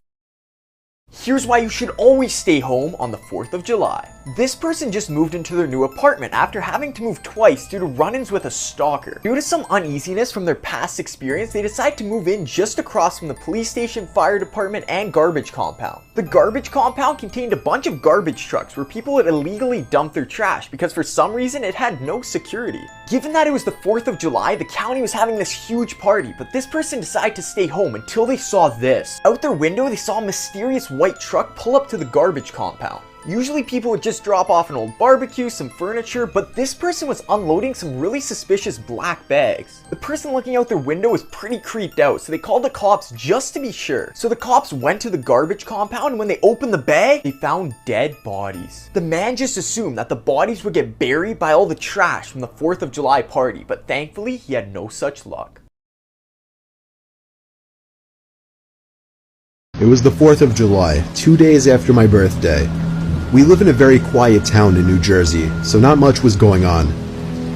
S11: here's why you should always stay home on the 4th of July. This person just moved into their new apartment after having to move twice due to run-ins with a stalker. Due to some uneasiness from their past experience, they decide to move in just across from the police station, fire department, and garbage compound. The garbage compound contained a bunch of garbage trucks where people would illegally dump their trash because for some reason it had no security. Given that it was the 4th of July, the county was having this huge party, but this person decided to stay home until they saw this. Out their window, they saw a mysterious white truck pull up to the garbage compound. Usually people would just drop off an old barbecue, some furniture, but this person was unloading some really suspicious black bags. The person looking out their window was pretty creeped out, so they called the cops just to be sure. So the cops went to the garbage compound, and when they opened the bag, they found dead bodies. The man just assumed that the bodies would get buried by all the trash from the 4th of July party, but thankfully he had no such luck.
S12: It was the 4th of July, 2 days after my birthday. We live in a very quiet town in New Jersey, so not much was going on.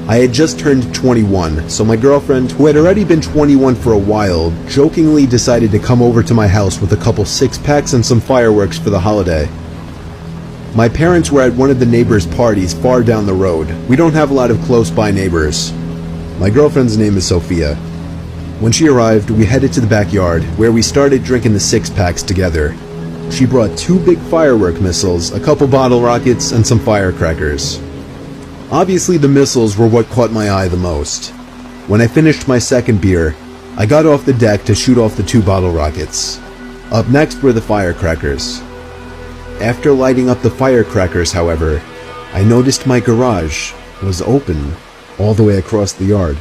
S12: I had just turned 21, so my girlfriend, who had already been 21 for a while, jokingly decided to come over to my house with a couple six-packs and some fireworks for the holiday. My parents were at one of the neighbors' parties far down the road. We don't have a lot of close-by neighbors. My girlfriend's name is Sophia. When she arrived, we headed to the backyard, where we started drinking the six-packs together. She brought 2 big firework missiles, a couple bottle rockets, and some firecrackers. Obviously the missiles were what caught my eye the most. When I finished my second beer, I got off the deck to shoot off the 2 bottle rockets. Up next were the firecrackers. After lighting up the firecrackers, however, I noticed my garage was open all the way across the yard.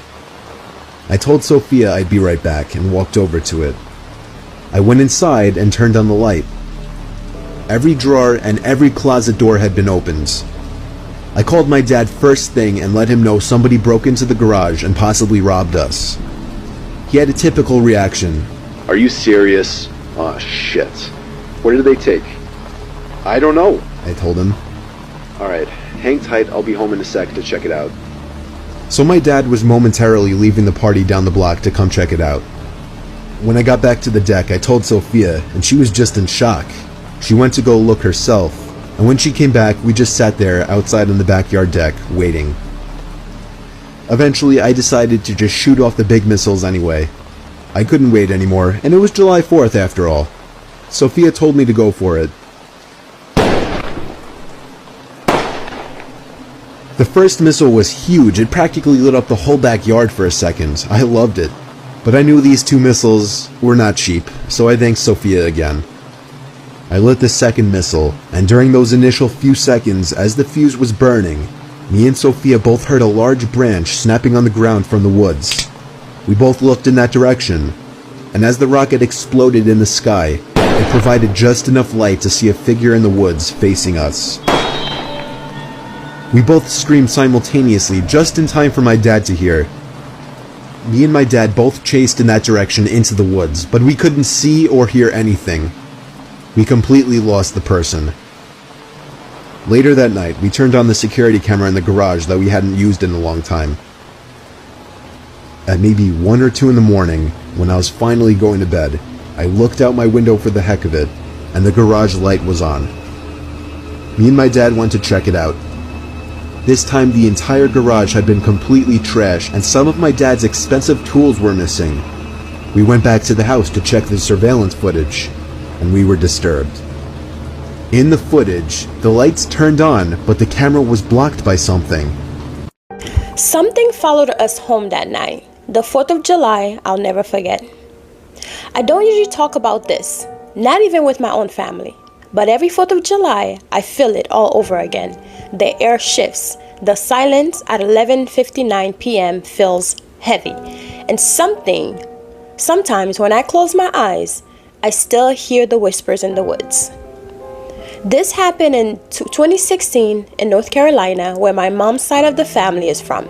S12: I told Sophia I'd be right back and walked over to it. I went inside and turned on the light. Every drawer and every closet door had been opened. I called my dad first thing and let him know somebody broke into the garage and possibly robbed us. He had a typical reaction.
S7: Are you serious? Aw, shit. What did they take? I don't know,
S12: I told him.
S7: Alright, hang tight, I'll be home in a sec to check it out.
S12: So my dad was momentarily leaving the party down the block to come check it out. When I got back to the deck, I told Sophia, and she was just in shock. She went to go look herself, and when she came back, we just sat there outside on the backyard deck, waiting. Eventually, I decided to just shoot off the big missiles anyway. I couldn't wait anymore, and it was July 4th after all. Sophia told me to go for it. The first missile was huge. It practically lit up the whole backyard for a second. I loved it. But I knew these 2 missiles were not cheap, so I thanked Sophia again. I lit the second missile, and during those initial few seconds as the fuse was burning, me and Sophia both heard a large branch snapping on the ground from the woods. We both looked in that direction, and as the rocket exploded in the sky, it provided just enough light to see a figure in the woods facing us. We both screamed simultaneously, just in time for my dad to hear. Me and my dad both chased in that direction into the woods, but we couldn't see or hear anything. We completely lost the person. Later that night, we turned on the security camera in the garage that we hadn't used in a long time. At maybe 1 or 2 in the morning, when I was finally going to bed, I looked out my window for the heck of it, and the garage light was on. Me and my dad went to check it out. This time the entire garage had been completely trashed, and some of my dad's expensive tools were missing. We went back to the house to check the surveillance footage, and we were disturbed. In the footage, the lights turned on, but the camera was blocked by something.
S5: Something followed us home that night. The 4th of July, I'll never forget. I don't usually talk about this, not even with my own family. But every 4th of July, I feel it all over again. The air shifts. The silence at 11:59 p.m. feels heavy. And sometimes when I close my eyes, I still hear the whispers in the woods. This happened in 2016 in North Carolina, where my mom's side of the family is from.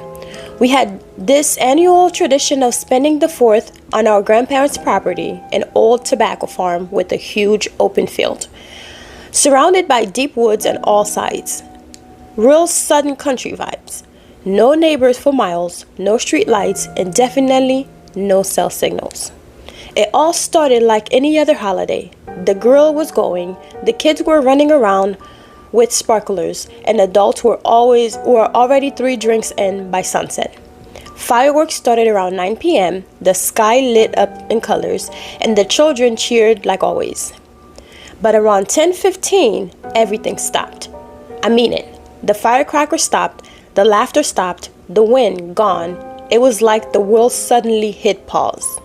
S5: We had this annual tradition of spending the 4th on our grandparents' property, an old tobacco farm with a huge open field, surrounded by deep woods on all sides. Real southern country vibes. No neighbors for miles, no street lights, and definitely no cell signals. It all started like any other holiday. The grill was going, the kids were running around with sparklers, and adults were already 3 drinks in by sunset. Fireworks started around 9 p.m., the sky lit up in colors, and the children cheered like always. But around 10:15, everything stopped. I mean it. The firecrackers stopped, the laughter stopped, the wind gone. It was like the world suddenly hit pause.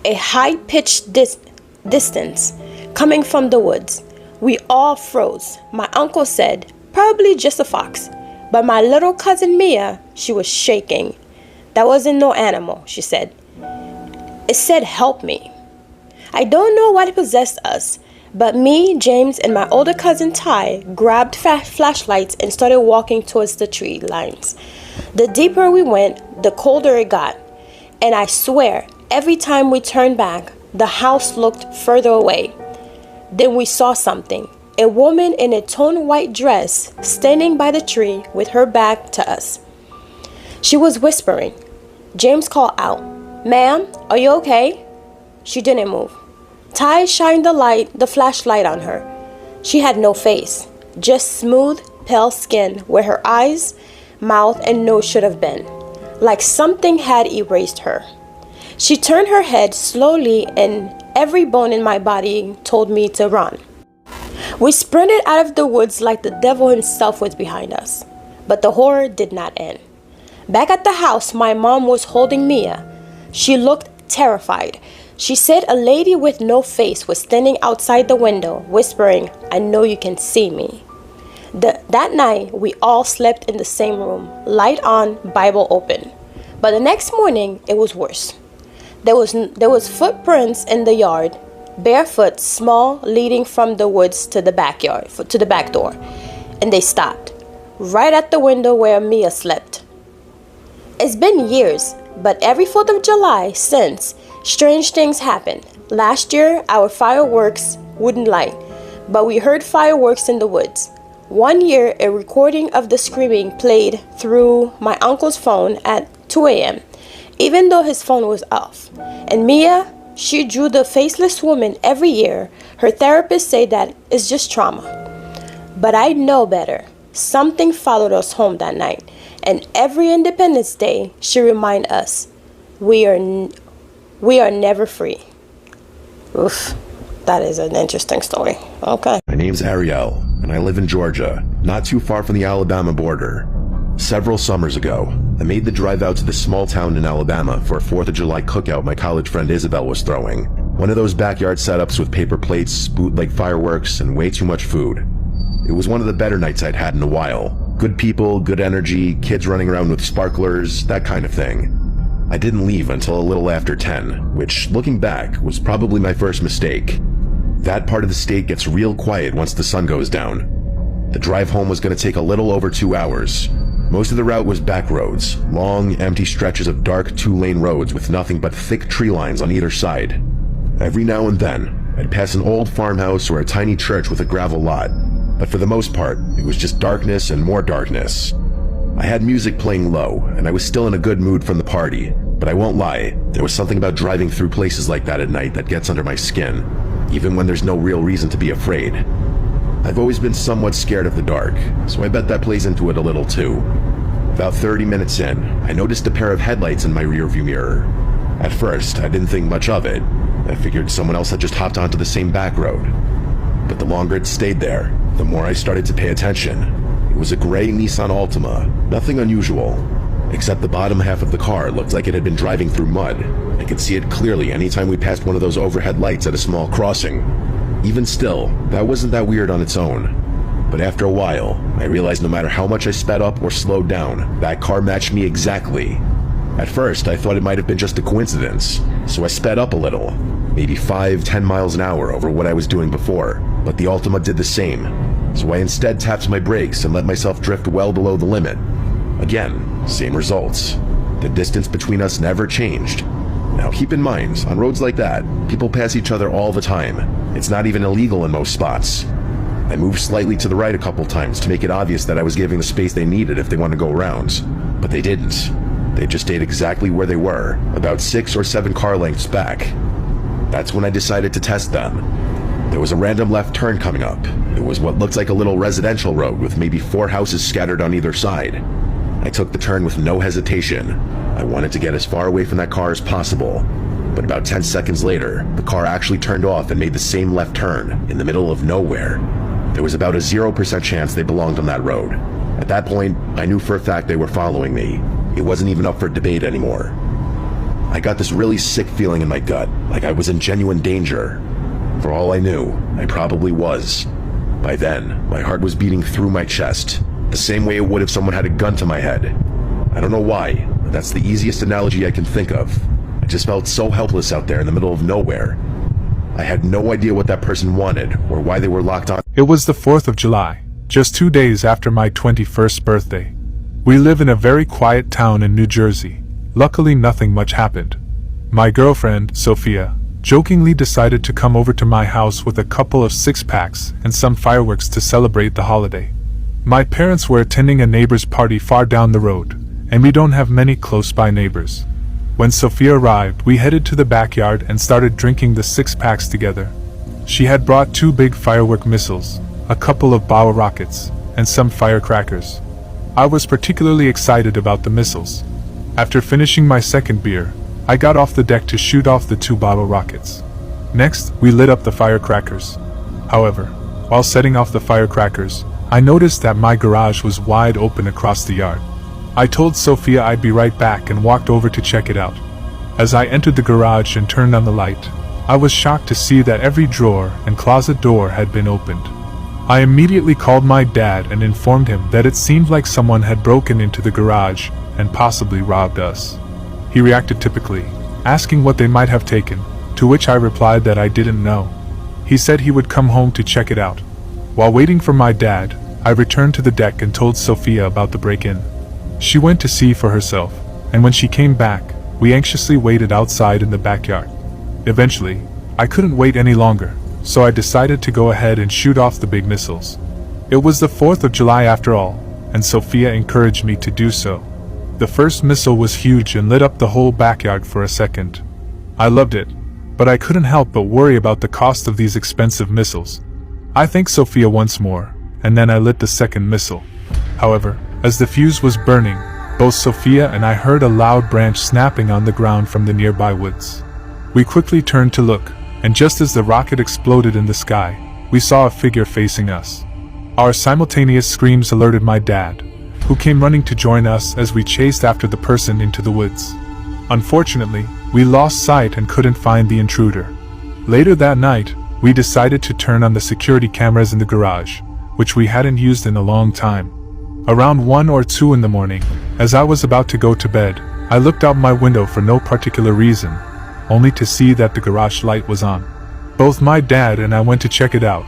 S5: A high-pitched distance coming from the woods. We all froze. My uncle said, probably just a fox. But my little cousin Mia, she was shaking. That wasn't no animal, she said. It said, help me. I don't know what possessed us, but me, James, and my older cousin Ty grabbed flashlights and started walking towards the tree lines. The deeper we went, the colder it got. And I swear, every time we turned back, the house looked further away. Then we saw something. A woman in a tone white dress standing by the tree with her back to us. She was whispering. James called out, "Ma'am, are you okay?" She didn't move. Ty shined the flashlight on her. She had no face, just smooth, pale skin where her eyes, mouth, and nose should have been, like something had erased her. She turned her head slowly, and every bone in my body told me to run. We sprinted out of the woods like the devil himself was behind us. But the horror did not end. Back at the house, my mom was holding Mia. She looked terrified. She said a lady with no face was standing outside the window, whispering, "I know you can see me." That night, we all slept in the same room, light on, Bible open. But the next morning, it was worse. There was footprints in the yard, barefoot, small, leading from the woods to the backyard, to the back door. And they stopped, right at the window where Mia slept. It's been years, but every 4th of July since, strange things happened. Last year, our fireworks wouldn't light, but we heard fireworks in the woods. One year, a recording of the screaming played through my uncle's phone at 2 a.m., even though his phone was off. And Mia, she drew the faceless woman every year. Her therapist said that it's just trauma. But I know better. Something followed us home that night. And every Independence Day, she reminded us, we are never free. Oof, that is an interesting story. Okay.
S7: My name's Ariel, and I live in Georgia, not too far from the Alabama border. Several summers ago, I made the drive out to this small town in Alabama for a 4th of July cookout my college friend Isabel was throwing. One of those backyard setups with paper plates, bootleg fireworks, and way too much food. It was one of the better nights I'd had in a while. Good people, good energy, kids running around with sparklers, that kind of thing. I didn't leave until a little after 10, which, looking back, was probably my first mistake. That part of the state gets real quiet once the sun goes down. The drive home was going to take a little over 2 hours. Most of the route was back roads, long, empty stretches of dark 2-lane roads with nothing but thick tree lines on either side. Every now and then, I'd pass an old farmhouse or a tiny church with a gravel lot, but for the most part, it was just darkness and more darkness. I had music playing low, and I was still in a good mood from the party, but I won't lie, there was something about driving through places like that at night that gets under my skin, even when there's no real reason to be afraid. I've always been somewhat scared of the dark, so I bet that plays into it a little too. About 30 minutes in, I noticed a pair of headlights in my rearview mirror. At first, I didn't think much of it. I figured someone else had just hopped onto the same back road. But the longer it stayed there, the more I started to pay attention. It was a gray Nissan Altima, nothing unusual, except the bottom half of the car looked like it had been driving through mud. I could see it clearly anytime we passed one of those overhead lights at a small crossing. Even still, that wasn't that weird on its own. But after a while, I realized no matter how much I sped up or slowed down, that car matched me exactly. At first, I thought it might have been just a coincidence, so I sped up a little, maybe 5-10 miles an hour over what I was doing before, but the Altima did the same, so I instead tapped my brakes and let myself drift well below the limit. Again, same results. The distance between us never changed. Now keep in mind, on roads like that, people pass each other all the time. It's not even illegal in most spots. I moved slightly to the right a couple times to make it obvious that I was giving the space they needed if they wanted to go around, but they didn't. They just stayed exactly where they were, about 6 or 7 car lengths back. That's when I decided to test them. There was a random left turn coming up. It was what looked like a little residential road with maybe 4 houses scattered on either side. I took the turn with no hesitation. I wanted to get as far away from that car as possible. But about 10 seconds later, the car actually turned off and made the same left turn in the middle of nowhere. There was about a 0% chance they belonged on that road. At that point, I knew for a fact they were following me. It wasn't even up for debate anymore. I got this really sick feeling in my gut, like I was in genuine danger. For all I knew, I probably was. By then, my heart was beating through my chest, the same way it would if someone had a gun to my head. I don't know why, but that's the easiest analogy I can think of. I just felt so helpless out there in the middle of nowhere. I had no idea what that person wanted, or why they were locked on.
S13: It was the 4th of July, just 2 days after my 21st birthday. We live in a very quiet town in New Jersey. Luckily, nothing much happened. My girlfriend, Sophia, jokingly decided to come over to my house with a couple of 6-packs and some fireworks to celebrate the holiday. My parents were attending a neighbor's party far down the road, and we don't have many close-by neighbors. When Sophia arrived, we headed to the backyard and started drinking the 6-packs together. She had brought 2 big firework missiles, a couple of bow rockets, and some firecrackers. I was particularly excited about the missiles. After finishing my second beer, I got off the deck to shoot off the 2 bottle rockets. Next, we lit up the firecrackers. However, while setting off the firecrackers, I noticed that my garage was wide open across the yard. I told Sophia I'd be right back and walked over to check it out. As I entered the garage and turned on the light, I was shocked to see that every drawer and closet door had been opened. I immediately called my dad and informed him that it seemed like someone had broken into the garage and possibly robbed us. He reacted typically, asking what they might have taken, to which I replied that I didn't know. He said he would come home to check it out. While waiting for my dad, I returned to the deck and told Sophia about the break-in. She went to see for herself, and when she came back, we anxiously waited outside in the backyard. Eventually, I couldn't wait any longer, so I decided to go ahead and shoot off the big missiles. It was the 4th of July after all, and Sophia encouraged me to do so. The first missile was huge and lit up the whole backyard for a second. I loved it, but I couldn't help but worry about the cost of these expensive missiles. I thanked Sophia once more, and then I lit the second missile. However, as the fuse was burning, both Sophia and I heard a loud branch snapping on the ground from the nearby woods. We quickly turned to look, and just as the rocket exploded in the sky, we saw a figure facing us. Our simultaneous screams alerted my dad, who came running to join us as we chased after the person into the woods. Unfortunately, we lost sight and couldn't find the intruder. Later that night, we decided to turn on the security cameras in the garage, which we hadn't used in a long time. Around 1 or 2 in the morning, as I was about to go to bed, I looked out my window for no particular reason, only to see that the garage light was on. Both my dad and I went to check it out,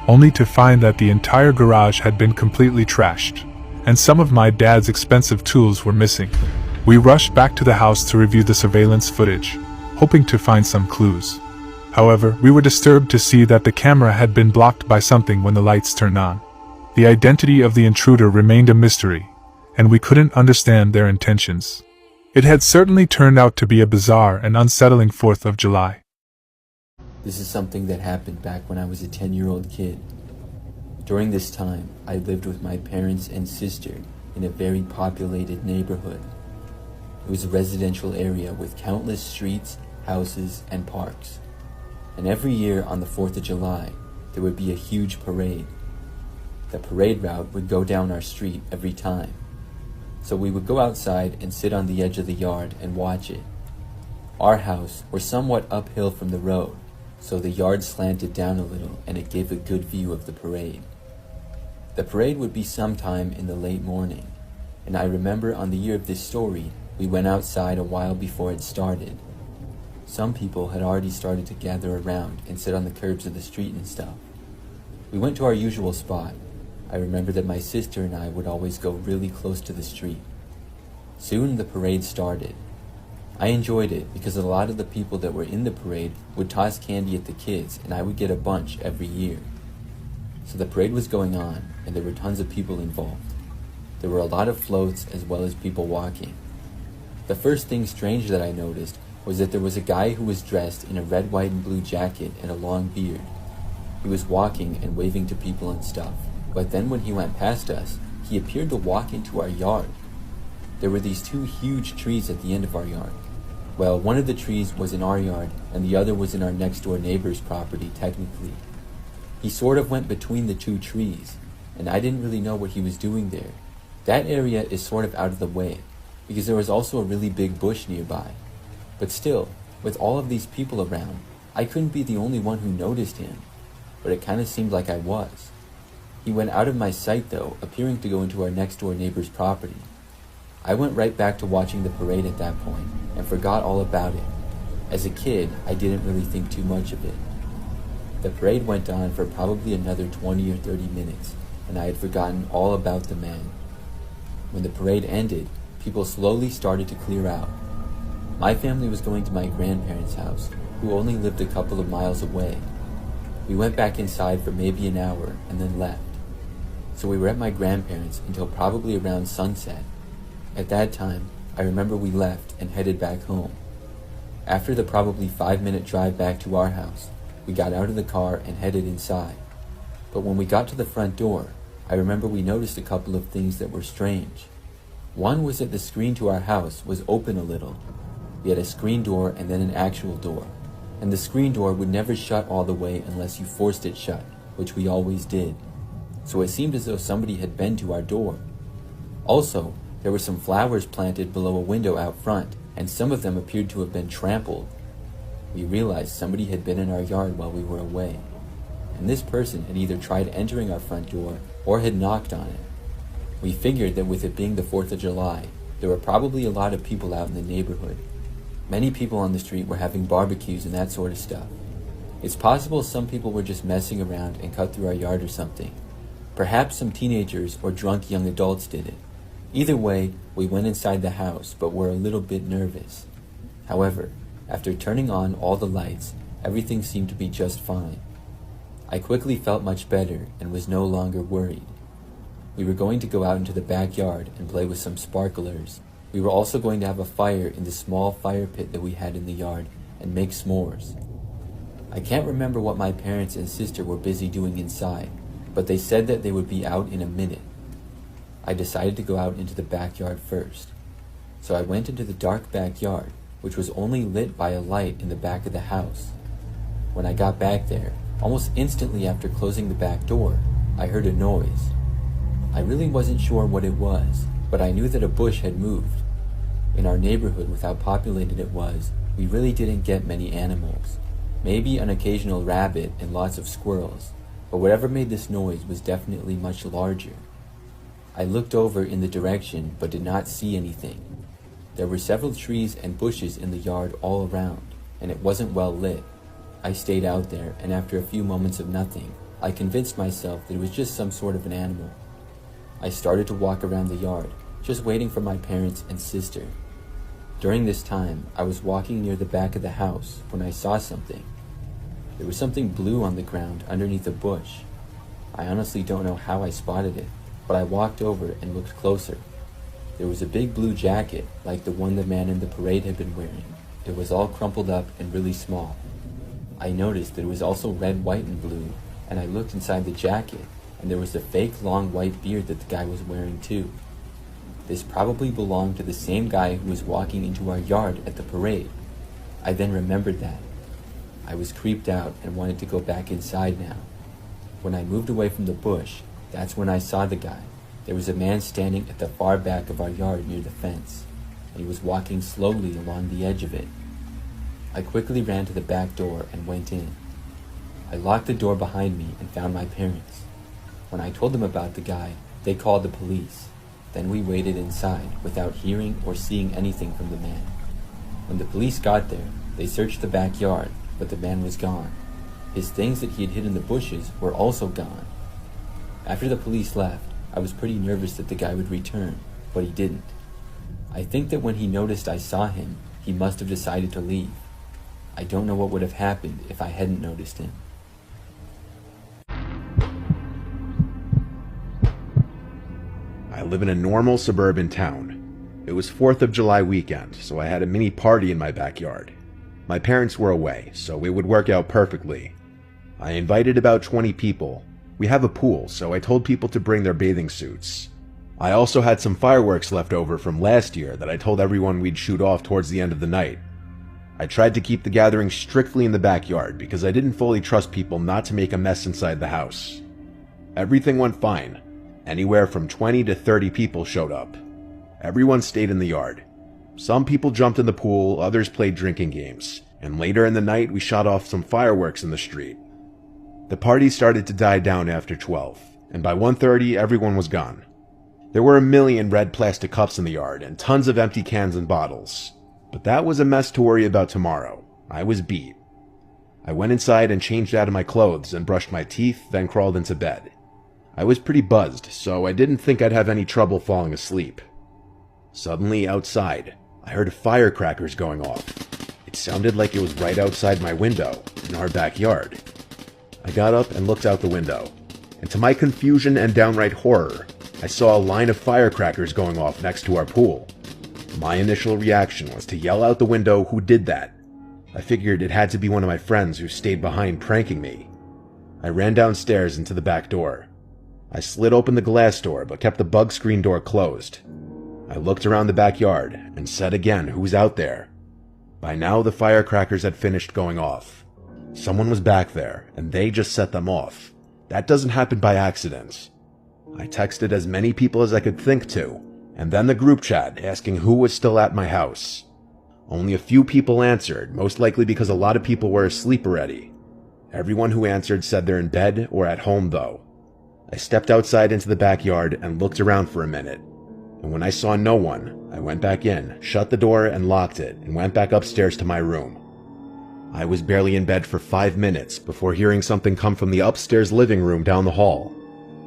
S13: only to find that the entire garage had been completely trashed, and some of my dad's expensive tools were missing. We rushed back to the house to review the surveillance footage, hoping to find some clues. However, we were disturbed to see that the camera had been blocked by something when the lights turned on. The identity of the intruder remained a mystery, and we couldn't understand their intentions. It had certainly turned out to be a bizarre and unsettling 4th of July.
S14: This is something that happened back when I was a 10-year-old kid. During this time, I lived with my parents and sister in a very populated neighborhood. It was a residential area with countless streets, houses, and parks. And every year on the 4th of July, there would be a huge parade. The parade route would go down our street every time. So we would go outside and sit on the edge of the yard and watch it. Our house was somewhat uphill from the road, so the yard slanted down a little and it gave a good view of the parade. The parade would be sometime in the late morning, and I remember on the year of this story, we went outside a while before it started. Some people had already started to gather around and sit on the curbs of the street and stuff. We went to our usual spot. I remember that my sister and I would always go really close to the street. Soon the parade started. I enjoyed it because a lot of the people that were in the parade would toss candy at the kids, and I would get a bunch every year. So the parade was going on, and there were tons of people involved. There were a lot of floats as well as people walking. The first thing strange that I noticed was that there was a guy who was dressed in a red, white, and blue jacket and a long beard. He was walking and waving to people and stuff, but then when he went past us, he appeared to walk into our yard. There were these two huge trees at the end of our yard. Well, one of the trees was in our yard, and the other was in our next door neighbor's property, technically. He sort of went between the two trees, and I didn't really know what he was doing there. That area is sort of out of the way, because there was also a really big bush nearby. But still, with all of these people around, I couldn't be the only one who noticed him, but it kind of seemed like I was. He went out of my sight though, appearing to go into our next door neighbor's property. I went right back to watching the parade at that point, and forgot all about it. As a kid, I didn't really think too much of it. The parade went on for probably another 20 or 30 minutes, and I had forgotten all about the man. When the parade ended, people slowly started to clear out. My family was going to my grandparents' house, who only lived a couple of miles away. We went back inside for maybe an hour and then left. So we were at my grandparents' until probably around sunset. At that time, I remember we left and headed back home. After the probably 5-minute drive back to our house, we got out of the car and headed inside. But when we got to the front door, I remember we noticed a couple of things that were strange. One was that the screen to our house was open a little. We had a screen door and then an actual door, and the screen door would never shut all the way unless you forced it shut, which we always did. So it seemed as though somebody had been to our door. Also, there were some flowers planted below a window out front, and some of them appeared to have been trampled. We realized somebody had been in our yard while we were away, and this person had either tried entering our front door or had knocked on it. We figured that with it being the 4th of July, there were probably a lot of people out in the neighborhood. Many people on the street were having barbecues and that sort of stuff. It's possible some people were just messing around and cut through our yard or something. Perhaps some teenagers or drunk young adults did it. Either way, we went inside the house, but were a little bit nervous. However, after turning on all the lights, everything seemed to be just fine. I quickly felt much better and was no longer worried. We were going to go out into the backyard and play with some sparklers. We were also going to have a fire in the small fire pit that we had in the yard and make s'mores. I can't remember what my parents and sister were busy doing inside, but they said that they would be out in a minute. I decided to go out into the backyard first. So I went into the dark backyard, which was only lit by a light in the back of the house. When I got back there, almost instantly after closing the back door, I heard a noise. I really wasn't sure what it was, but I knew that a bush had moved. In our neighborhood, with how populated it was, we really didn't get many animals. Maybe an occasional rabbit and lots of squirrels, but whatever made this noise was definitely much larger. I looked over in the direction, but did not see anything. There were several trees and bushes in the yard all around, and it wasn't well lit. I stayed out there, and after a few moments of nothing, I convinced myself that it was just some sort of an animal. I started to walk around the yard, just waiting for my parents and sister. During this time, I was walking near the back of the house when I saw something. There was something blue on the ground underneath a bush. I honestly don't know how I spotted it, but I walked over and looked closer. There was a big blue jacket, like the one the man in the parade had been wearing. It was all crumpled up and really small. I noticed that it was also red, white, and blue, and I looked inside the jacket, and there was a fake long white beard that the guy was wearing too. This probably belonged to the same guy who was walking into our yard at the parade. I then remembered that. I was creeped out and wanted to go back inside now. When I moved away from the bush, that's when I saw the guy. There was a man standing at the far back of our yard near the fence, and he was walking slowly along the edge of it. I quickly ran to the back door and went in. I locked the door behind me and found my parents. When I told them about the guy, they called the police. Then we waited inside without hearing or seeing anything from the man. When the police got there, they searched the backyard, but the man was gone. His things that he had hid in the bushes were also gone. After the police left, I was pretty nervous that the guy would return, but he didn't. I think that when he noticed I saw him, he must have decided to leave. I don't know what would have happened if I hadn't noticed him.
S7: I live in a normal suburban town. It was 4th of July weekend, so I had a mini party in my backyard. My parents were away, so it would work out perfectly. I invited about 20 people. We have a pool, so I told people to bring their bathing suits. I also had some fireworks left over from last year that I told everyone we'd shoot off towards the end of the night. I tried to keep the gathering strictly in the backyard because I didn't fully trust people not to make a mess inside the house. Everything went fine. Anywhere from 20 to 30 people showed up. Everyone stayed in the yard. Some people jumped in the pool, others played drinking games, and later in the night we shot off some fireworks in the street. The party started to die down after 12, and by 1:30 everyone was gone. There were a million red plastic cups in the yard and tons of empty cans and bottles. But that was a mess to worry about tomorrow. I was beat. I went inside and changed out of my clothes and brushed my teeth, then crawled into bed. I was pretty buzzed, so I didn't think I'd have any trouble falling asleep. Suddenly, outside, I heard firecrackers going off. It sounded like it was right outside my window, in our backyard. I got up and looked out the window, and to my confusion and downright horror, I saw a line of firecrackers going off next to our pool. My initial reaction was to yell out the window who did that. I figured it had to be one of my friends who stayed behind pranking me. I ran downstairs into the back door. I slid open the glass door but kept the bug screen door closed. I looked around the backyard and said again, "Who's out there?" By now the firecrackers had finished going off. Someone was back there, and they just set them off. That doesn't happen by accident. I texted as many people as I could think to, and then the group chat asking who was still at my house. Only a few people answered, most likely because a lot of people were asleep already. Everyone who answered said they're in bed or at home though. I stepped outside into the backyard and looked around for a minute, and when I saw no one, I went back in, shut the door and locked it, and went back upstairs to my room. I was barely in bed for 5 minutes before hearing something come from the upstairs living room down the hall.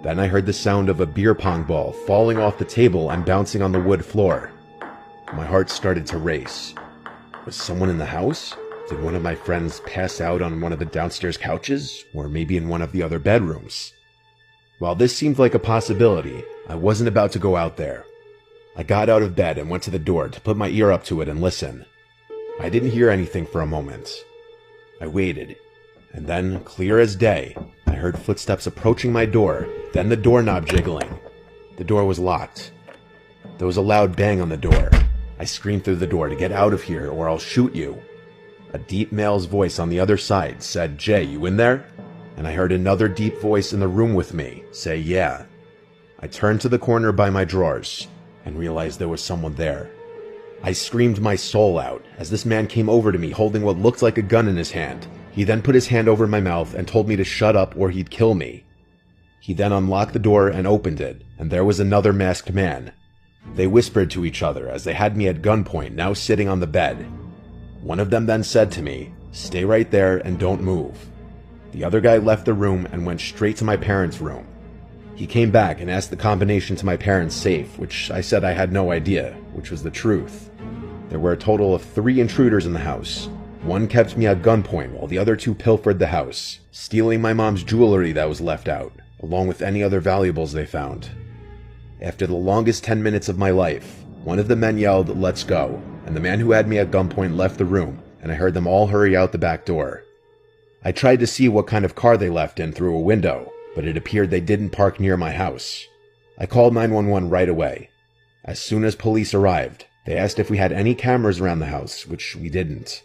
S7: Then I heard the sound of a beer pong ball falling off the table and bouncing on the wood floor. My heart started to race. Was someone in the house? Did one of my friends pass out on one of the downstairs couches? Or maybe in one of the other bedrooms? While this seemed like a possibility, I wasn't about to go out there. I got out of bed and went to the door to put my ear up to it and listen. I didn't hear anything for a moment. I waited, and then, clear as day, I heard footsteps approaching my door, then the doorknob jiggling. The door was locked. There was a loud bang on the door. I screamed through the door to get out of here or I'll shoot you. A deep male's voice on the other side said, "Jay, you in there?" And I heard another deep voice in the room with me say, "Yeah." I turned to the corner by my drawers and realized there was someone there. I screamed my soul out as this man came over to me holding what looked like a gun in his hand. He then put his hand over my mouth and told me to shut up or he'd kill me. He then unlocked the door and opened it, and there was another masked man. They whispered to each other as they had me at gunpoint, now sitting on the bed. One of them then said to me, "Stay right there and don't move." The other guy left the room and went straight to my parents' room. He came back and asked the combination to my parents' safe, which I said I had no idea, which was the truth. There were a total of 3 intruders in the house. One kept me at gunpoint while the other 2 pilfered the house, stealing my mom's jewelry that was left out, along with any other valuables they found. After the longest 10 minutes of my life, one of the men yelled, "Let's go," and the man who had me at gunpoint left the room, and I heard them all hurry out the back door. I tried to see what kind of car they left in through a window, but it appeared they didn't park near my house. I called 911 right away. As soon as police arrived, they asked if we had any cameras around the house, which we didn't.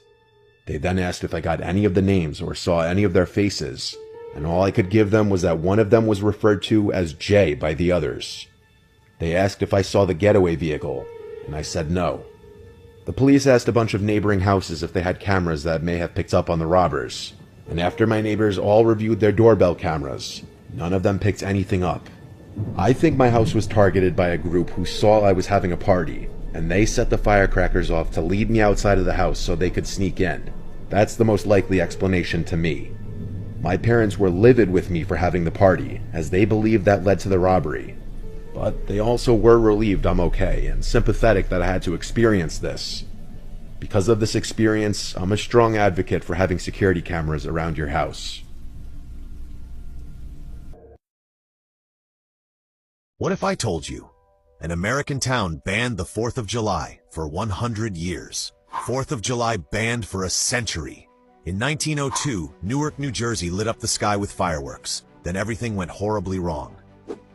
S7: They then asked if I got any of the names or saw any of their faces, and all I could give them was that one of them was referred to as Jay by the others. They asked if I saw the getaway vehicle, and I said no. The police asked a bunch of neighboring houses if they had cameras that may have picked up on the robbers, and after my neighbors all reviewed their doorbell cameras, none of them picked anything up. I think my house was targeted by a group who saw I was having a party, and they set the firecrackers off to lead me outside of the house so they could sneak in. That's the most likely explanation to me. My parents were livid with me for having the party, as they believed that led to the robbery. But they also were relieved I'm okay, and sympathetic that I had to experience this. Because of this experience, I'm a strong advocate for having security cameras around your house.
S15: What if I told you an American town banned the 4th of July for 100 years? 4th of July banned for a century. In 1902, Newark, New Jersey lit up the sky with fireworks. Then everything went horribly wrong.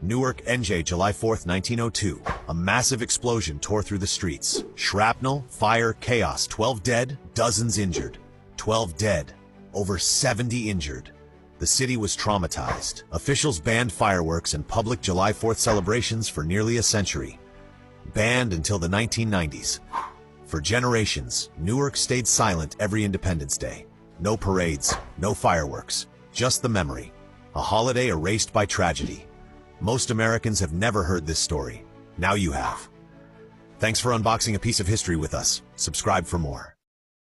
S15: Newark, NJ, July 4th, 1902. A massive explosion tore through the streets. Shrapnel, fire, chaos. 12 dead, dozens injured. 12 dead, over 70 injured. The city was traumatized. Officials banned fireworks and public July 4th celebrations for nearly a century. Banned until the 1990s. For generations, Newark stayed silent every Independence Day. No parades, no fireworks, just the memory. A holiday erased by tragedy. Most Americans have never heard this story. Now you have. Thanks for unboxing a piece of history with us. Subscribe for more.